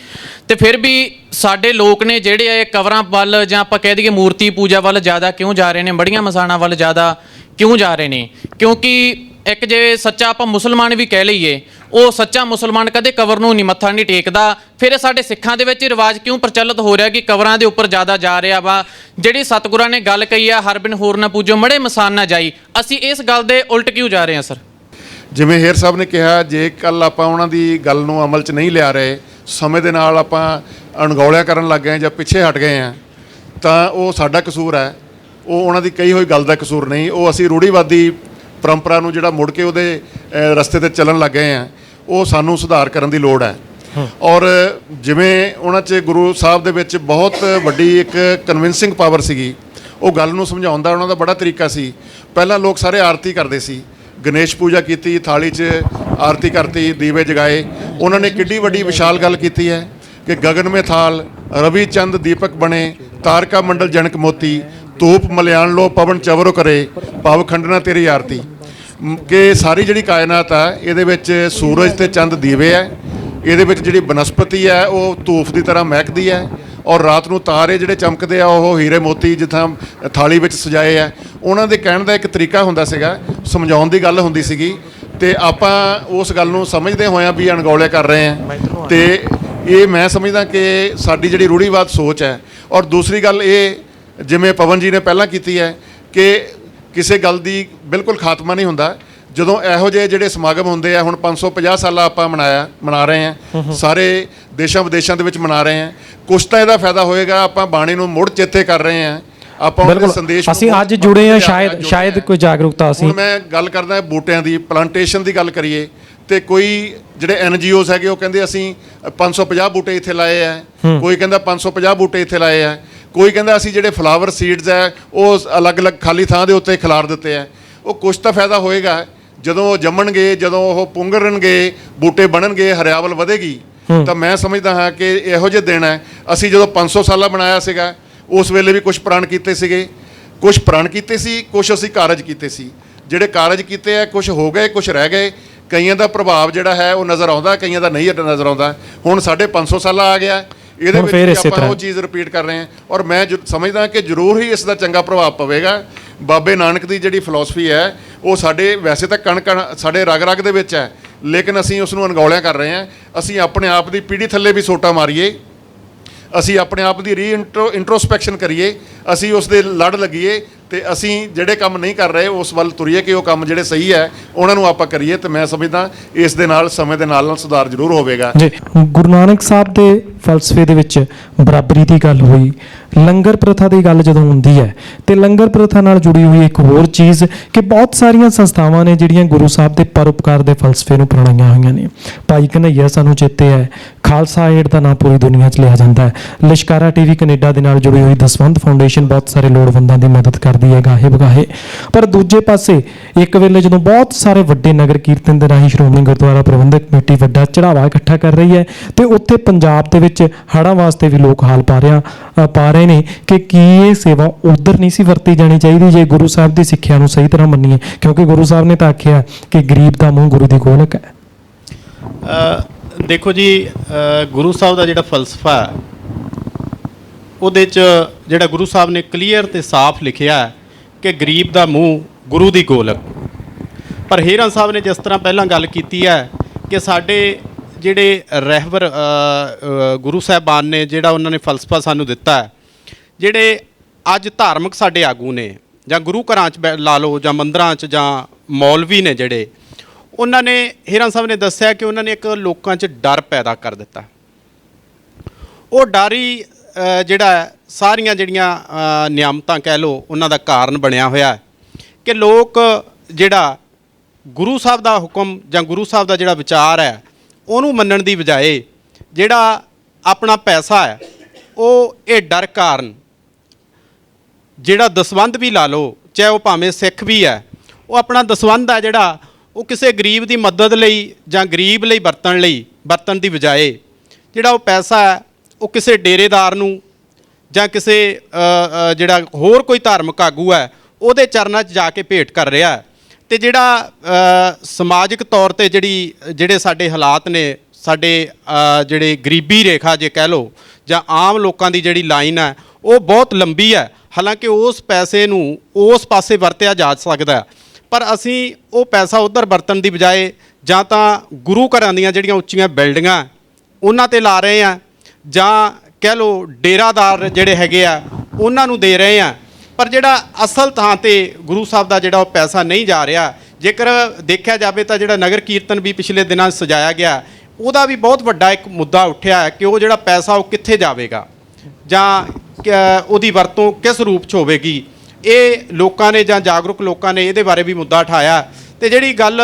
ਤੇ ਫਿਰ ਵੀ ਸਾਡੇ ਲੋਕ ਨੇ ਜਿਹੜੇ ਇਹ ਕਵਰਾਂ ਵੱਲ ਜਾਂ ਆਪਾਂ ਕਹਿ ਦਈਏ ਮੂਰਤੀ ਪੂਜਾ ਵੱਲ ਜ਼ਿਆਦਾ ਕਿਉਂ ਜਾ ਰਹੇ ਨੇ, ਮੜੀਆਂ ਮਸਾਨਾਂ ਵੱਲ ਜ਼ਿਆਦਾ ਕਿਉਂ ਜਾ ਰਹੇ ਨੇ? ਕਿਉਂਕਿ ਇੱਕ ਜੇ ਸੱਚਾ ਆਪਾਂ ਮੁਸਲਮਾਨ ਵੀ ਕਹਿ ਲਈਏ, ਉਹ ਸੱਚਾ ਮੁਸਲਮਾਨ ਕਦੇ ਕਬਰ ਨੂੰ ਨਹੀਂ ਮੱਥਾ ਨਹੀਂ ਟੇਕਦਾ। ਫਿਰ ਸਾਡੇ ਸਿੱਖਾਂ ਦੇ ਵਿੱਚ ਰਿਵਾਜ ਕਿਉਂ ਪ੍ਰਚਲਿਤ ਹੋ ਰਿਹਾ ਕਿ ਕਬਰਾਂ ਦੇ ਉੱਪਰ ਜ਼ਿਆਦਾ ਜਾ ਰਿਹਾ ਵਾ? ਜਿਹੜੀ ਸਤਿਗੁਰਾਂ ਨੇ ਗੱਲ ਕਹੀ ਆ, ਹਰ ਬਿਨ ਹੋਰ ਨਾ ਪੂਜੋ, ਮੜੇ ਮਸਾਨ ਨਾ ਜਾਈ, ਅਸੀਂ ਇਸ ਗੱਲ ਦੇ ਉਲਟ ਕਿਉਂ ਜਾ ਰਹੇ ਹਾਂ ਸਰ? ਜਿਵੇਂ ਹੇਰ ਸਾਹਿਬ ਨੇ ਕਿਹਾ, ਜੇ ਕੱਲ ਆਪਾਂ ਉਹਨਾਂ ਦੀ ਗੱਲ ਨੂੰ ਅਮਲ 'ਚ ਨਹੀਂ ਲਿਆ ਰਹੇ, ਸਮੇਂ ਦੇ ਨਾਲ ਆਪਾਂ ਅਣਗੌਲਿਆ ਕਰਨ ਲੱਗ ਗਏ ਜਾਂ ਪਿੱਛੇ ਹਟ ਗਏ ਹਾਂ, ਤਾਂ ਉਹ ਸਾਡਾ ਕਸੂਰ ਹੈ। ਉਹ ਉਹਨਾਂ ਦੀ ਕਹੀ ਹੋਈ ਗੱਲ ਦਾ ਕਸੂਰ ਨਹੀਂ। ਉਹ ਅਸੀਂ ਰੂੜੀਵਾਦੀ ਪਰੰਪਰਾ ਨੂੰ ਜਿਹੜਾ ਮੁੜ ਕੇ ਉਹਦੇ ਰਸਤੇ ਤੇ ਚੱਲਣ ਲੱਗ ਗਏ ਆ, ਉਹ ਸਾਨੂੰ ਸੁਧਾਰ ਕਰਨ ਦੀ ਲੋੜ ਹੈ। ਔਰ ਜਿਵੇਂ ਉਹਨਾਂ 'ਚ ਗੁਰੂ ਸਾਹਿਬ ਦੇ ਵਿੱਚ ਬਹੁਤ ਵੱਡੀ ਇੱਕ ਕਨਵਿੰਸਿੰਗ ਪਾਵਰ ਸੀਗੀ, ਉਹ ਗੱਲ ਨੂੰ ਸਮਝਾਉਣ ਦਾ ਉਹਨਾਂ ਦਾ ਬੜਾ ਤਰੀਕਾ ਸੀ। ਪਹਿਲਾਂ ਲੋਕ ਸਾਰੇ ਆਰਤੀ ਕਰਦੇ ਸੀ, ਗਣੇਸ਼ ਪੂਜਾ ਕੀਤੀ, ਥਾਲੀ 'ਚ ਆਰਤੀ ਕਰਤੀ, ਦੀਵੇ ਜਗਾਏ। ਉਹਨਾਂ ਨੇ ਕਿੱਡੀ ਵੱਡੀ ਵਿਸ਼ਾਲ ਗੱਲ ਕੀਤੀ ਹੈ ਕਿ ਗगन में थाल रवि चंद दीपक बने, तारका मंडल जनक मोती, ਧੂਪ ਮਲਿਆਣ ਲੋ ਪਵਨ ਚਵਰੋ ਕਰੇ, ਭਵ ਖੰਡਨਾ ਤੇਰੀ ਆਰਤੀ। ਕਿ ਸਾਰੀ ਜਿਹੜੀ ਕਾਇਨਾਤ ਆ, ਇਹਦੇ ਵਿੱਚ ਸੂਰਜ ਤੇ ਚੰਦ ਦੀਵੇ ਹੈ, ਇਹਦੇ ਵਿੱਚ ਜਿਹੜੀ ਬਨਸਪਤੀ ਹੈ ਉਹ ਧੂਫ ਦੀ ਤਰ੍ਹਾਂ ਮਹਿਕਦੀ ਹੈ, ਔਰ ਰਾਤ ਨੂੰ ਤਾਰੇ ਜਿਹੜੇ ਚਮਕਦੇ ਆ ਉਹ ਹੀਰੇ ਮੋਤੀ ਜਿੱਦਾਂ ਥਾਲੀ ਵਿੱਚ ਸਜਾਏ ਆ। ਉਹਨਾਂ ਦੇ ਕਹਿਣ ਦਾ ਇੱਕ ਤਰੀਕਾ ਹੁੰਦਾ ਸੀਗਾ, ਸਮਝਾਉਣ ਦੀ ਗੱਲ ਹੁੰਦੀ ਸੀਗੀ, ਤੇ ਆਪਾਂ ਉਸ ਗੱਲ ਨੂੰ ਸਮਝਦੇ ਹੋਇਆਂ ਵੀ ਅਣਗੌਲਿਆ ਕਰ ਰਹੇ ਹਾਂ। ਤੇ ਇਹ ਮੈਂ ਸਮਝਦਾ ਕਿ ਸਾਡੀ ਜਿਹੜੀ ਰੂੜੀਵਾਦ ਸੋਚ ਹੈ। ਔਰ ਦੂਸਰੀ ਗੱਲ ਇਹ, ਜਿਵੇਂ ਪਵਨ ਜੀ ਨੇ ਪਹਿਲਾਂ ਕੀਤੀ ਹੈ, ਕਿ ਕਿਸੇ ਗੱਲ ਦੀ ਬਿਲਕੁਲ ਖਾਤਮਾ ਨਹੀਂ ਹੁੰਦਾ। ਜਦੋਂ ਇਹੋ ਜਿਹੇ ਜਿਹੜੇ ਸਮਾਗਮ ਹੁੰਦੇ ਆ, ਹੁਣ 550 ਸਾਲਾ ਆਪਾਂ ਮਨਾ ਰਹੇ ਹਾਂ, ਸਾਰੇ ਦੇਸ਼ਾਂ ਵਿਦੇਸ਼ਾਂ ਦੇ ਵਿੱਚ ਮਨਾ ਰਹੇ ਹਾਂ, ਕੁਛ ਤਾਂ ਇਹਦਾ ਫਾਇਦਾ ਹੋਏਗਾ। ਆਪਾਂ ਬਾਣੀ ਨੂੰ ਮੁੜ ਚੇਤੇ ਕਰ ਰਹੇ ਹਾਂ, ਆਪਾਂ ਉਹਦੇ ਸੰਦੇਸ਼ ਅਸੀਂ ਅੱਜ ਜੁੜੇ ਹਾਂ, ਸ਼ਾਇਦ ਕੋਈ ਜਾਗਰੂਕਤਾ ਅਸੀਂ। ਹੁਣ ਮੈਂ ਗੱਲ ਕਰਦਾ ਬੂਟਿਆਂ ਦੀ, ਪਲਾਂਟੇਸ਼ਨ ਦੀ ਗੱਲ ਕਰੀਏ, ਤੇ ਕੋਈ ਜਿਹੜੇ NGOs ਹੈਗੇ ਉਹ ਕਹਿੰਦੇ ਅਸੀਂ 550 ਬੂਟੇ ਇੱਥੇ ਲਾਏ ਆ, ਕੋਈ ਕਹਿੰਦਾ 550 ਬੂਟੇ ਇੱਥੇ ਲਾਏ ਆ, ਕੋਈ ਕਹਿੰਦਾ ਅਸੀਂ ਜਿਹੜੇ ਫਲਾਵਰ ਸੀਡਸ ਹੈ ਉਹ ਅਲੱਗ-ਅਲੱਗ ਖਾਲੀ ਥਾਂ ਦੇ ਉੱਤੇ ਖਿਲਾਰ ਦਿੱਤੇ ਆ। ਉਹ ਕੁਛ ਤਾਂ ਫਾਇਦਾ ਹੋਏਗਾ ਜਦੋਂ ਉਹ ਜੰਮਣਗੇ, ਜਦੋਂ ਉਹ ਪੁੰਗਰਨਗੇ, ਬੂਟੇ ਬਣਨਗੇ, ਹਰਿਆਵਲ ਵਧੇਗੀ। ਤਾਂ ਮੈਂ ਸਮਝਦਾ ਹਾਂ ਕਿ ਇਹੋ ਜਿਹੇ ਦਿਨ ਹੈ। ਅਸੀਂ ਜਦੋਂ 500 ਸਾਲਾ ਬਣਾਇਆ ਸੀਗਾ, ਉਸ ਵੇਲੇ ਵੀ ਕੁਛ ਪ੍ਰਣ ਕੀਤੇ ਸੀਗੇ, ਕੁਛ ਪ੍ਰਣ ਕੀਤੇ ਸੀ, ਕੁਛ ਅਸੀਂ ਕਾਰਜ ਕੀਤੇ ਸੀ। ਜਿਹੜੇ ਕਾਰਜ ਕੀਤੇ ਆ, ਕੁਛ ਹੋ ਗਏ, ਕੁਛ ਰਹਿ ਗਏ। ਕਈਆਂ ਦਾ ਪ੍ਰਭਾਵ ਜਿਹੜਾ ਹੈ ਉਹ ਨਜ਼ਰ ਆਉਂਦਾ, ਕਈਆਂ ਦਾ ਨਹੀਂ ਨਜ਼ਰ ਆਉਂਦਾ। ਹੁਣ ਸਾਡੇ 500 ਸਾਲਾ ਆ ਗਿਆ, ਇਹਦੇ ਵਿੱਚ ਆਪਾਂ ਉਹ ਚੀਜ਼ ਰਿਪੀਟ ਕਰ ਰਹੇ ਹਾਂ। ਔਰ ਮੈਂ ਸਮਝਦਾ ਕਿ ਜ਼ਰੂਰ ਹੀ ਇਸ ਦਾ ਚੰਗਾ ਪ੍ਰਭਾਵ ਪਵੇਗਾ। ਬਾਬੇ ਨਾਨਕ ਦੀ ਜਿਹੜੀ ਫਿਲਾਸਫੀ ਹੈ ਉਹ ਸਾਡੇ ਵੈਸੇ ਤਾਂ ਕਣ ਕਣ ਸਾਡੇ ਰਗ ਰਗ ਦੇ ਵਿੱਚ ਹੈ, ਲੇਕਿਨ ਅਸੀਂ ਉਸ ਨੂੰ ਅਣਗੌਲਿਆ ਕਰ ਰਹੇ ਹਾਂ। ਅਸੀਂ ਆਪਣੇ ਆਪ ਦੀ ਪੀੜ੍ਹੀ ਥੱਲੇ ਵੀ ਸੋਟਾ ਮਾਰੀਏ, ਅਸੀਂ ਆਪਣੇ ਆਪ ਦੀ ਇੰਟਰੋਸਪੈਕਸ਼ਨ ਕਰੀਏ, ਅਸੀਂ ਉਸ ਦੇ ਲੜ ਲੱਗੀਏ ਤੇ ਅਸੀਂ ਜਿਹੜੇ ਕੰਮ ਨਹੀਂ ਕਰ ਰਹੇ ਉਸ ਵੱਲ ਤੁਰੀਏ ਕਿ ਉਹ ਕੰਮ ਜਿਹੜੇ ਸਹੀ ਹੈ ਉਹਨਾਂ ਨੂੰ ਆਪਾਂ ਕਰੀਏ। ਤੇ ਮੈਂ ਸਮਝਦਾ ਇਸ ਦੇ ਨਾਲ ਸਮੇਂ ਦੇ ਨਾਲ ਸੁਧਾਰ ਜ਼ਰੂਰ ਹੋਵੇਗਾ ਜੀ। ਗੁਰੂ ਨਾਨਕ ਸਾਹਿਬ ਦੇ ਫਲਸਫੇ ਦੇ ਵਿੱਚ ਬਰਾਬਰੀ ਦੀ ਗੱਲ ਹੋਈ, ਲੰਗਰ ਪ੍ਰਥਾ ਦੀ ਗੱਲ ਜਦੋਂ ਹੁੰਦੀ ਹੈ ਤੇ ਲੰਗਰ ਪ੍ਰਥਾ ਨਾਲ ਜੁੜੀ ਹੋਈ ਇੱਕ ਹੋਰ ਚੀਜ਼ ਕਿ ਬਹੁਤ ਸਾਰੀਆਂ ਸੰਸਥਾਵਾਂ ਨੇ ਜਿਹੜੀਆਂ ਗੁਰੂ ਸਾਹਿਬ ਦੇ ਪਰਉਪਕਾਰ ਦੇ ਫਲਸਫੇ ਨੂੰ ਪ੍ਰਣਾਈਆਂ ਹੋਈਆਂ ਨੇ। ਭਾਈ ਕਨ੍ਹਈਆ ਸਾਨੂੰ ਚੇਤੇ ਹੈ, ਖਾਲਸਾ ਏਡ ਦਾ ਨਾਮ ਪੂਰੀ ਦੁਨੀਆ 'ਚ ਲਿਆ ਜਾਂਦਾ ਹੈ। ਲਿਸ਼ਕਾਰਾ ਟੀਵੀ ਕੈਨੇਡਾ ਦੇ ਨਾਲ ਜੁੜੀ ਹੋਈ ਦਸਵੰਧ ਫਾਊਂਡੇਸ਼ਨ ਬਹੁਤ ਸਾਰੇ ਲੋੜਵੰਦਾਂ ਦੀ ਮਦਦ ਕਰਦੀ ਹੈ ਗਾਹੇ ਬਗਾਹੇ। ਪਰ ਦੂਜੇ ਪਾਸੇ ਇੱਕ ਵੇਲੇ ਜਦੋਂ ਬਹੁਤ ਸਾਰੇ ਵੱਡੇ ਨਗਰ ਕੀਰਤਨ ਦੇ ਰਾਹੀਂ ਸ਼੍ਰੋਮਣੀ ਗੁਰਦੁਆਰਾ ਪ੍ਰਬੰਧਕ ਕਮੇਟੀ ਵੱਡਾ ਚੜਾਵਾ ਇਕੱਠਾ ਕਰ ਰਹੀ ਹੈ ਤੇ ਉੱਥੇ ਪੰਜਾਬ ਦੇ ਵਿੱਚ ਹੜ੍ਹਾਂ ਵਾਸਤੇ ਵੀ ਲੋਕ ਹਾਲ ਪਾ ਰਹੇ ਨੇ ਕਿ ਕੀ ਇਹ ਸੇਵਾ ਉਧਰ ਨਹੀਂ ਸੀ ਵਰਤੀ ਜਾਣੀ ਚਾਹੀਦੀ ਜੇ ਗੁਰੂ ਸਾਹਿਬ ਦੀ ਸਿੱਖਿਆ ਨੂੰ ਸਹੀ ਤਰ੍ਹਾਂ ਮੰਨੀਏ, ਕਿਉਂਕਿ ਗੁਰੂ ਸਾਹਿਬ ਨੇ ਤਾਂ ਆਖਿਆ ਕਿ ਗਰੀਬ ਦਾ ਮੂੰਹ ਗੁਰੂ ਦੀ ਗੋਲਕ ਹੈ। ਦੇਖੋ ਜੀ, ਗੁਰੂ ਸਾਹਿਬ ਦਾ ਜਿਹੜਾ ਫਲਸਫਾ ਹੈ ਉਹਦੇ 'ਚ ਜਿਹੜਾ ਗੁਰੂ ਸਾਹਿਬ ਨੇ ਕਲੀਅਰ ਤੇ ਸਾਫ਼ ਲਿਖਿਆ ਹੈ ਕਿ ਗਰੀਬ ਦਾ ਮੂੰਹ ਗੁਰੂ ਦੀ ਗੋਲਕ। ਪਰ ਹੀਰਾਂ ਸਾਹਿਬ ਨੇ ਜਿਸ ਤਰ੍ਹਾਂ ਪਹਿਲਾਂ ਗੱਲ ਕੀਤੀ ਹੈ ਕਿ ਸਾਡੇ ਜਿਹੜੇ ਰਹਿਬਰ ਗੁਰੂ ਸਾਹਿਬਾਨ ਨੇ ਜਿਹੜਾ ਉਹਨਾਂ ਨੇ ਫਲਸਫਾ ਸਾਨੂੰ ਦਿੱਤਾ ਹੈ, ਜਿਹੜੇ ਅੱਜ ਧਾਰਮਿਕ ਸਾਡੇ ਆਗੂ ਨੇ ਜਾਂ ਗੁਰੂ ਘਰਾਂ 'ਚ ਲਾ ਲਓ ਜਾਂ ਮੰਦਰਾਂ 'ਚ ਜਾਂ ਮੌਲਵੀ ਨੇ ਜਿਹੜੇ, ਉਹਨਾਂ ਨੇ ਹੀਰਾਂ ਸਾਹਿਬ ਨੇ ਦੱਸਿਆ ਕਿ ਉਹਨਾਂ ਨੇ ਇੱਕ ਲੋਕਾਂ 'ਚ ਡਰ ਪੈਦਾ ਕਰ ਦਿੱਤਾ। ਉਹ ਡਰ ਹੀ ਜਿਹੜਾ ਸਾਰੀਆਂ ਜਿਹੜੀਆਂ ਨਿਯਮਤਾਂ ਕਹਿ ਲਓ ਉਹਨਾਂ ਦਾ ਕਾਰਨ ਬਣਿਆ ਹੋਇਆ ਕਿ ਲੋਕ ਜਿਹੜਾ ਗੁਰੂ ਸਾਹਿਬ ਦਾ ਹੁਕਮ ਜਾਂ ਗੁਰੂ ਸਾਹਿਬ ਦਾ ਜਿਹੜਾ ਵਿਚਾਰ ਹੈ ਉਹਨੂੰ ਮੰਨਣ ਦੀ ਬਜਾਏ ਜਿਹੜਾ ਆਪਣਾ ਪੈਸਾ ਹੈ ਉਹ ਇਹ ਡਰ ਕਾਰਨ ਜਿਹੜਾ ਦਸਵੰਧ ਵੀ ਲਾ ਲਓ, ਚਾਹੇ ਉਹ ਭਾਵੇਂ ਸਿੱਖ ਵੀ ਹੈ, ਉਹ ਆਪਣਾ ਦਸਵੰਧ ਹੈ ਜਿਹੜਾ ਉਹ ਕਿਸੇ ਗਰੀਬ ਦੀ ਮਦਦ ਲਈ ਜਾਂ ਗਰੀਬ ਲਈ ਵਰਤਣ ਦੀ ਬਜਾਏ ਜਿਹੜਾ ਉਹ ਪੈਸਾ ਹੈ ਉਹ ਕਿਸੇ ਡੇਰੇਦਾਰ ਨੂੰ ਜਾਂ ਕਿਸੇ ਜਿਹੜਾ ਹੋਰ ਕੋਈ ਧਾਰਮਿਕ ਆਗੂ ਹੈ ਉਹਦੇ ਚਰਨਾਂ 'ਚ ਜਾ ਕੇ ਭੇਟ ਕਰ ਰਿਹਾ। ਤੇ ਜਿਹੜਾ ਸਮਾਜਿਕ ਤੌਰ ਤੇ ਜਿਹੜੇ ਸਾਡੇ ਹਾਲਾਤ ਨੇ, ਸਾਡੇ ਜਿਹੜੇ ਗਰੀਬੀ ਰੇਖਾ ਜੇ ਕਹਿ ਲਓ ਜਾਂ ਆਮ ਲੋਕਾਂ ਦੀ ਜਿਹੜੀ ਲਾਈਨ ਹੈ ਉਹ ਬਹੁਤ ਲੰਬੀ ਹੈ। ਹਾਲਾਂਕਿ ਉਸ ਪੈਸੇ ਨੂੰ ਉਸ ਪਾਸੇ ਵਰਤਿਆ ਜਾ ਸਕਦਾ, ਪਰ ਅਸੀਂ ਉਹ ਪੈਸਾ ਉੱਧਰ ਵਰਤਣ ਦੀ ਬਜਾਏ ਜਾਂ ਤਾਂ ਗੁਰੂ ਘਰਾਂ ਦੀਆਂ ਜਿਹੜੀਆਂ ਉੱਚੀਆਂ ਬਿਲਡਿੰਗਾਂ ਉਹਨਾਂ 'ਤੇ ਲਾ ਰਹੇ ਹਾਂ ਜਾਂ ਕਹਿ ਲਓ ਡੇਰਾਦਾਰ ਜਿਹੜੇ ਹੈਗੇ ਆ ਉਹਨਾਂ ਨੂੰ ਦੇ ਰਹੇ ਆ। ਪਰ ਜਿਹੜਾ ਅਸਲ ਥਾਂ ਤੇ ਗੁਰੂ ਸਾਹਿਬ ਦਾ ਜਿਹੜਾ ਉਹ ਪੈਸਾ ਨਹੀਂ ਜਾ ਰਿਹਾ। ਜੇਕਰ ਦੇਖਿਆ ਜਾਵੇ ਤਾਂ ਜਿਹੜਾ ਨਗਰ ਕੀਰਤਨ ਵੀ ਪਿਛਲੇ ਦਿਨਾਂ ਸਜਾਇਆ ਗਿਆ ਉਹਦਾ ਵੀ ਬਹੁਤ ਵੱਡਾ ਇੱਕ ਮੁੱਦਾ ਉੱਠਿਆ ਹੈ ਕਿ ਉਹ ਜਿਹੜਾ ਪੈਸਾ ਉਹ ਕਿੱਥੇ ਜਾਵੇਗਾ ਜਾਂ ਉਹਦੀ ਵਰਤੋਂ ਕਿਸ ਰੂਪ 'ਚ ਹੋਵੇਗੀ। ਇਹ ਲੋਕਾਂ ਨੇ ਜਾਂ ਜਾਗਰੂਕ ਲੋਕਾਂ ਨੇ ਇਹਦੇ ਬਾਰੇ ਵੀ ਮੁੱਦਾ ਉਠਾਇਆ। ਤੇ ਜਿਹੜੀ ਗੱਲ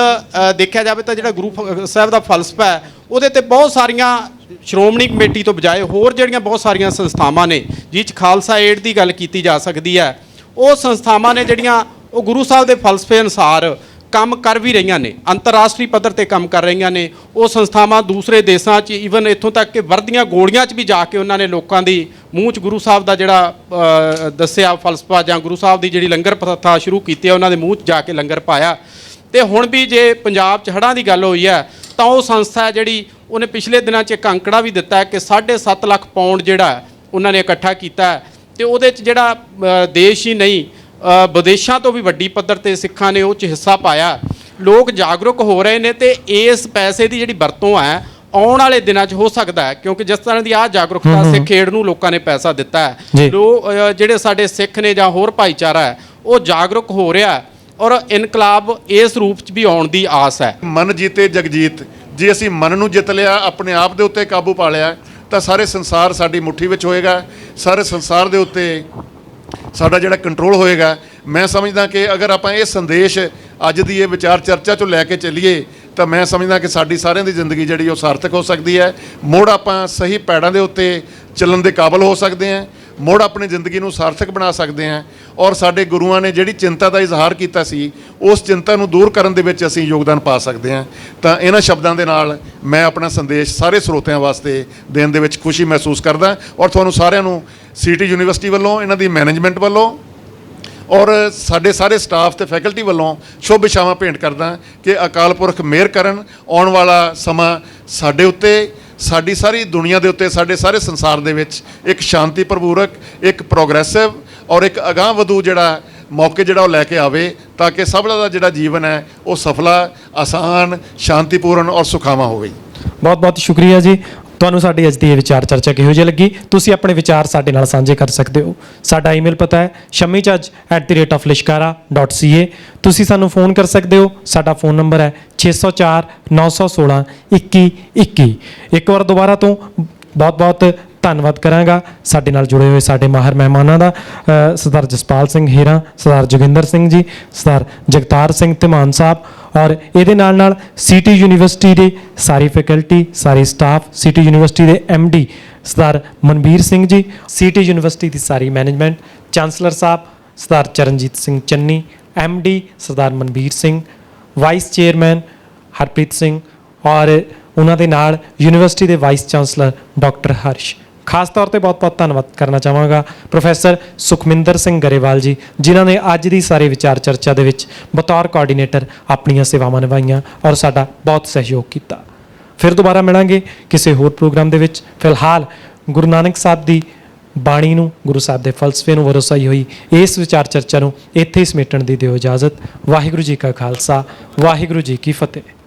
ਦੇਖਿਆ ਜਾਵੇ ਤਾਂ ਜਿਹੜਾ ਗੁਰੂ ਸਾਹਿਬ ਦਾ ਫਲਸਫਾ ਹੈ ਉਹਦੇ ਤੇ ਬਹੁਤ ਸਾਰੀਆਂ ਸ਼੍ਰੋਮਣੀ ਕਮੇਟੀ ਤੋਂ ਬਜਾਏ ਹੋਰ ਜਿਹੜੀਆਂ ਬਹੁਤ ਸਾਰੀਆਂ ਸੰਸਥਾਵਾਂ ਨੇ ਜਿਹ 'ਚ ਖਾਲਸਾ ਏਡ ਦੀ ਗੱਲ ਕੀਤੀ ਜਾ ਸਕਦੀ ਹੈ, ਉਹ ਸੰਸਥਾਵਾਂ ਨੇ ਜਿਹੜੀਆਂ ਉਹ ਗੁਰੂ ਸਾਹਿਬ ਦੇ ਫਲਸਫੇ ਅਨੁਸਾਰ ਕੰਮ ਕਰ ਵੀ ਰਹੀਆਂ ਨੇ, ਅੰਤਰਰਾਸ਼ਟਰੀ ਪੱਧਰ ਤੇ ਕੰਮ ਕਰ ਰਹੀਆਂ ਨੇ। ਉਹ ਸੰਸਥਾਵਾਂ ਦੂਸਰੇ ਦੇਸ਼ਾਂ 'ਚ ਈਵਨ ਇੱਥੋਂ ਤੱਕ ਕਿ ਵਰਦੀਆਂ ਗੋਲੀਆਂ 'ਚ ਵੀ ਜਾ ਕੇ ਉਹਨਾਂ ਨੇ ਲੋਕਾਂ ਦੀ ਮੂੰਹ 'ਚ ਗੁਰੂ ਸਾਹਿਬ ਦਾ ਜਿਹੜਾ ਦੱਸਿਆ ਫਲਸਫਾ ਜਾਂ ਗੁਰੂ ਸਾਹਿਬ ਦੀ ਜਿਹੜੀ ਲੰਗਰ ਪ੍ਰਥਾ ਸ਼ੁਰੂ ਕੀਤੀ ਹੈ ਉਹਨਾਂ ਦੇ ਮੂੰਹ 'ਚ ਜਾ ਕੇ ਲੰਗਰ ਪਾਇਆ। ਤੇ ਹੁਣ ਵੀ ਜੇ ਪੰਜਾਬ 'ਚ ਹੜ੍ਹਾਂ ਦੀ ਗੱਲ ਹੋਈ ਹੈ ਤਾਂ ਉਹ ਸੰਸਥਾ ਹੈ ਜਿਹੜੀ ਉਹਨੇ ਪਿਛਲੇ ਦਿਨਾਂ 'ਚ ਇੱਕ ਅੰਕੜਾ ਵੀ ਦਿੱਤਾ ਕਿ 7.5 ਲੱਖ ਪਾਉਂਡ ਜਿਹੜਾ ਉਹਨਾਂ ਨੇ ਇਕੱਠਾ ਕੀਤਾ ਤੇ ਉਹਦੇ 'ਚ ਜਿਹੜਾ ਦੇਸ਼ ਹੀ ਨਹੀਂ ਵਿਦੇਸ਼ਾਂ ਤੋਂ ਵੀ ਵੱਡੀ ਪੱਧਰ ਤੇ ਸਿੱਖਾਂ ਨੇ ਉਹ 'ਚ ਹਿੱਸਾ ਪਾਇਆ। ਲੋਕ ਜਾਗਰੂਕ ਹੋ ਰਹੇ ਨੇ ਤੇ ਇਸ ਪੈਸੇ ਦੀ ਜਿਹੜੀ ਵਰਤੋਂ ਹੈ ਆਉਣ ਵਾਲੇ ਦਿਨਾਂ 'ਚ ਹੋ ਸਕਦਾ ਹੈ, ਕਿਉਂਕਿ ਜਿਸ ਤਰ੍ਹਾਂ ਦੀ ਆਹ ਜਾਗਰੂਕਤਾ ਸਿੱਖ ਖੇਡ ਨੂੰ ਲੋਕਾਂ ਨੇ ਪੈਸਾ ਦਿੱਤਾ ਹੈ, ਜਿਹੜੇ ਸਾਡੇ ਸਿੱਖ ਨੇ ਜਾਂ ਹੋਰ ਭਾਈਚਾਰਾ ਹੈ ਉਹ ਜਾਗਰੂਕ ਹੋ ਰਿਹਾ ਔਰ ਇਨਕਲਾਬ ਇਸ ਰੂਪ 'ਚ ਵੀ ਆਉਣ ਦੀ ਆਸ ਹੈ। ਮਨ ਜੀਤੇ ਜਗਜੀਤ, ਜੇ ਅਸੀਂ ਮਨ ਨੂੰ ਜਿੱਤ ਲਿਆ, ਆਪਣੇ ਆਪ ਦੇ ਉੱਤੇ ਕਾਬੂ ਪਾ ਲਿਆ ਤਾਂ ਸਾਰੇ ਸੰਸਾਰ ਸਾਡੀ ਮੁੱਠੀ ਵਿੱਚ ਹੋਏਗਾ, ਸਾਰੇ ਸੰਸਾਰ ਦੇ ਉੱਤੇ ਸਾਡਾ ਜਿਹੜਾ ਕੰਟਰੋਲ ਹੋਏਗਾ। ਮੈਂ ਸਮਝਦਾ ਕਿ ਅਗਰ ਆਪਾਂ ਇਹ ਸੰਦੇਸ਼ ਅੱਜ ਦੀ ਇਹ ਵਿਚਾਰ ਚਰਚਾ 'ਚੋਂ ਲੈ ਕੇ ਚੱਲੀਏ ਤਾਂ ਮੈਂ ਸਮਝਦਾ ਕਿ ਸਾਡੀ ਸਾਰਿਆਂ ਦੀ ਜ਼ਿੰਦਗੀ ਜਿਹੜੀ ਉਹ ਸਾਰਥਕ ਹੋ ਸਕਦੀ ਹੈ। ਮੁੜ ਆਪਾਂ ਸਹੀ ਪੈੜਾਂ ਦੇ ਉੱਤੇ ਚੱਲਣ ਦੇ ਕਾਬਲ ਹੋ ਸਕਦੇ ਹਾਂ, ਮੁੜ ਆਪਣੀ ਜ਼ਿੰਦਗੀ ਨੂੰ ਸਾਰਥਕ ਬਣਾ ਸਕਦੇ ਹਾਂ ਔਰ ਸਾਡੇ ਗੁਰੂਆਂ ਨੇ ਜਿਹੜੀ ਚਿੰਤਾ ਦਾ ਇਜ਼ਹਾਰ ਕੀਤਾ ਸੀ ਉਸ ਚਿੰਤਾ ਨੂੰ ਦੂਰ ਕਰਨ ਦੇ ਵਿੱਚ ਅਸੀਂ ਯੋਗਦਾਨ ਪਾ ਸਕਦੇ ਹਾਂ। ਤਾਂ ਇਹਨਾਂ ਸ਼ਬਦਾਂ ਦੇ ਨਾਲ ਮੈਂ ਆਪਣਾ ਸੰਦੇਸ਼ ਸਾਰੇ ਸਰੋਤਿਆਂ ਵਾਸਤੇ ਦੇਣ ਦੇ ਵਿੱਚ ਖੁਸ਼ੀ ਮਹਿਸੂਸ ਕਰਦਾ ਔਰ ਤੁਹਾਨੂੰ ਸਾਰਿਆਂ ਨੂੰ ਸਿਟੀ ਯੂਨੀਵਰਸਿਟੀ ਵੱਲੋਂ, ਇਹਨਾਂ ਦੀ ਮੈਨੇਜਮੈਂਟ ਵੱਲੋਂ ਔਰ ਸਾਡੇ ਸਾਰੇ ਸਟਾਫ ਤੇ ਫੈਕਲਟੀ ਵੱਲੋਂ ਸ਼ੁਭ ਇਛਾਵਾਂ ਭੇਂਟ ਕਰਦਾ ਕਿ ਅਕਾਲ ਪੁਰਖ ਮਿਹਰ ਕਰਨ। ਆਉਣ ਵਾਲਾ ਸਮਾਂ ਸਾਡੇ ਉੱਤੇ, ਸਾਡੀ ਸਾਰੀ ਦੁਨੀਆ ਦੇ ਉੱਤੇ, ਸਾਡੇ ਸਾਰੇ ਸੰਸਾਰ ਦੇ ਵਿੱਚ ਇੱਕ ਸ਼ਾਂਤੀ ਪ੍ਰਪੂਰਕ, ਇੱਕ ਪ੍ਰੋਗਰੈਸਿਵ ਔਰ ਇੱਕ ਅਗਾਂਹ ਵਧੂ ਜਿਹੜਾ ਮੌਕੇ ਜਿਹੜਾ ਉਹ ਲੈ ਕੇ ਆਵੇ ਤਾਂ ਕਿ ਸਭ ਦਾ ਜਿਹੜਾ ਜੀਵਨ ਹੈ ਉਹ ਸਫਲਾ, ਆਸਾਨ, ਸ਼ਾਂਤੀਪੂਰਨ ਔਰ ਸੁਖਾਵਾਂ ਹੋਵੇ। ਬਹੁਤ ਬਹੁਤ ਸ਼ੁਕਰੀਆ ਜੀ। ਤੁਹਾਨੂੰ ਸਾਡੀ ਅੱਜ ਦੀ ਇਹ ਵਿਚਾਰ ਚਰਚਾ ਕਿਹੋ ਜਿਹੀ ਲੱਗੀ? ਤੁਸੀਂ ਆਪਣੇ ਵਿਚਾਰ ਸਾਡੇ ਨਾਲ ਸਾਂਝੇ ਕਰ ਸਕਦੇ ਹੋ। ਸਾਡਾ ਈਮੇਲ ਪਤਾ ਹੈ shammicharj@lishkara.ca। ਤੁਸੀਂ ਸਾਨੂੰ ਫੋਨ ਕਰ ਸਕਦੇ ਹੋ। ਸਾਡਾ ਫੋਨ ਨੰਬਰ ਹੈ 604 916 2121। ਇੱਕ ਵਾਰ ਦੁਬਾਰਾ ਤੋਂ ਬਹੁਤ ਬਹੁਤ ਧੰਨਵਾਦ ਕਰਾਂਗਾ ਸਾਡੇ ਨਾਲ ਜੁੜੇ ਹੋਏ ਸਾਡੇ ਮਾਹਰ ਮਹਿਮਾਨਾਂ ਦਾ, ਸਰਦਾਰ ਜਸਪਾਲ ਸਿੰਘ ਹੀਰਾ, ਸਰਦਾਰ ਜੋਗਿੰਦਰ ਸਿੰਘ ਜੀ, ਸਰਦਾਰ ਜਗਤਾਰ ਸਿੰਘ ਧਮਾਨ ਸਾਹਿਬ, ਔਰ ਇਹਦੇ ਨਾਲ ਸਿਟੀ ਯੂਨੀਵਰਸਿਟੀ ਦੇ ਸਾਰੀ ਫੈਕਲਟੀ, ਸਾਰੀ ਸਟਾਫ, ਸਿਟੀ ਯੂਨੀਵਰਸਿਟੀ ਦੇ MD ਸਰਦਾਰ ਮਨਬੀਰ ਸਿੰਘ ਜੀ, ਸਿਟੀ ਯੂਨੀਵਰਸਿਟੀ ਦੀ ਸਾਰੀ ਮੈਨੇਜਮੈਂਟ, ਚਾਂਸਲਰ ਸਾਹਿਬ ਸਰਦਾਰ ਚਰਨਜੀਤ ਸਿੰਘ ਚੰਨੀ, MD ਸਰਦਾਰ ਮਨਬੀਰ ਸਿੰਘ, ਵਾਈਸ ਚੇਅਰਮੈਨ ਹਰਪ੍ਰੀਤ ਸਿੰਘ, ਔਰ ਉਹਨਾਂ ਦੇ ਨਾਲ ਯੂਨੀਵਰਸਿਟੀ ਦੇ ਵਾਈਸ ਚਾਂਸਲਰ ਡਾਕਟਰ ਹਰਸ਼। ਖਾਸ ਤੌਰ ਤੇ ਬਹੁਤ-ਬਹੁਤ ਧੰਨਵਾਦ ਕਰਨਾ ਚਾਹਾਂਗਾ ਪ੍ਰੋਫੈਸਰ ਸੁਖਮਿੰਦਰ ਸਿੰਘ ਗਰੇਵਾਲ ਜੀ, ਜਿਨ੍ਹਾਂ ਨੇ ਅੱਜ ਦੀ ਸਾਰੇ ਵਿਚਾਰ ਚਰਚਾ ਦੇ ਵਿੱਚ ਬਤੌਰ ਕੋਆਰਡੀਨੇਟਰ ਆਪਣੀਆਂ ਸੇਵਾਵਾਂ ਨਿਭਾਈਆਂ ਔਰ ਸਾਡਾ ਬਹੁਤ ਸਹਿਯੋਗ ਕੀਤਾ। ਫਿਰ ਦੁਬਾਰਾ ਮਿਲਾਂਗੇ ਕਿਸੇ ਹੋਰ ਪ੍ਰੋਗਰਾਮ ਦੇ ਵਿੱਚ। ਫਿਲਹਾਲ ਗੁਰੂ ਨਾਨਕ ਸਾਹਿਬ ਦੀ ਬਾਣੀ ਨੂੰ, ਗੁਰੂ ਸਾਹਿਬ ਦੇ ਫਲਸਫੇ ਨੂੰ ਵਰਸਾਈ ਹੋਈ ਇਸ ਵਿਚਾਰ ਚਰਚਾ ਨੂੰ ਇੱਥੇ ਹੀ ਸਮੇਟਣ ਦੀ ਦਿਓ ਇਜਾਜ਼ਤ। ਵਾਹਿਗੁਰੂ ਜੀ ਕਾ ਖਾਲਸਾ, ਵਾਹਿਗੁਰੂ ਜੀ ਕੀ ਫਤਿਹ।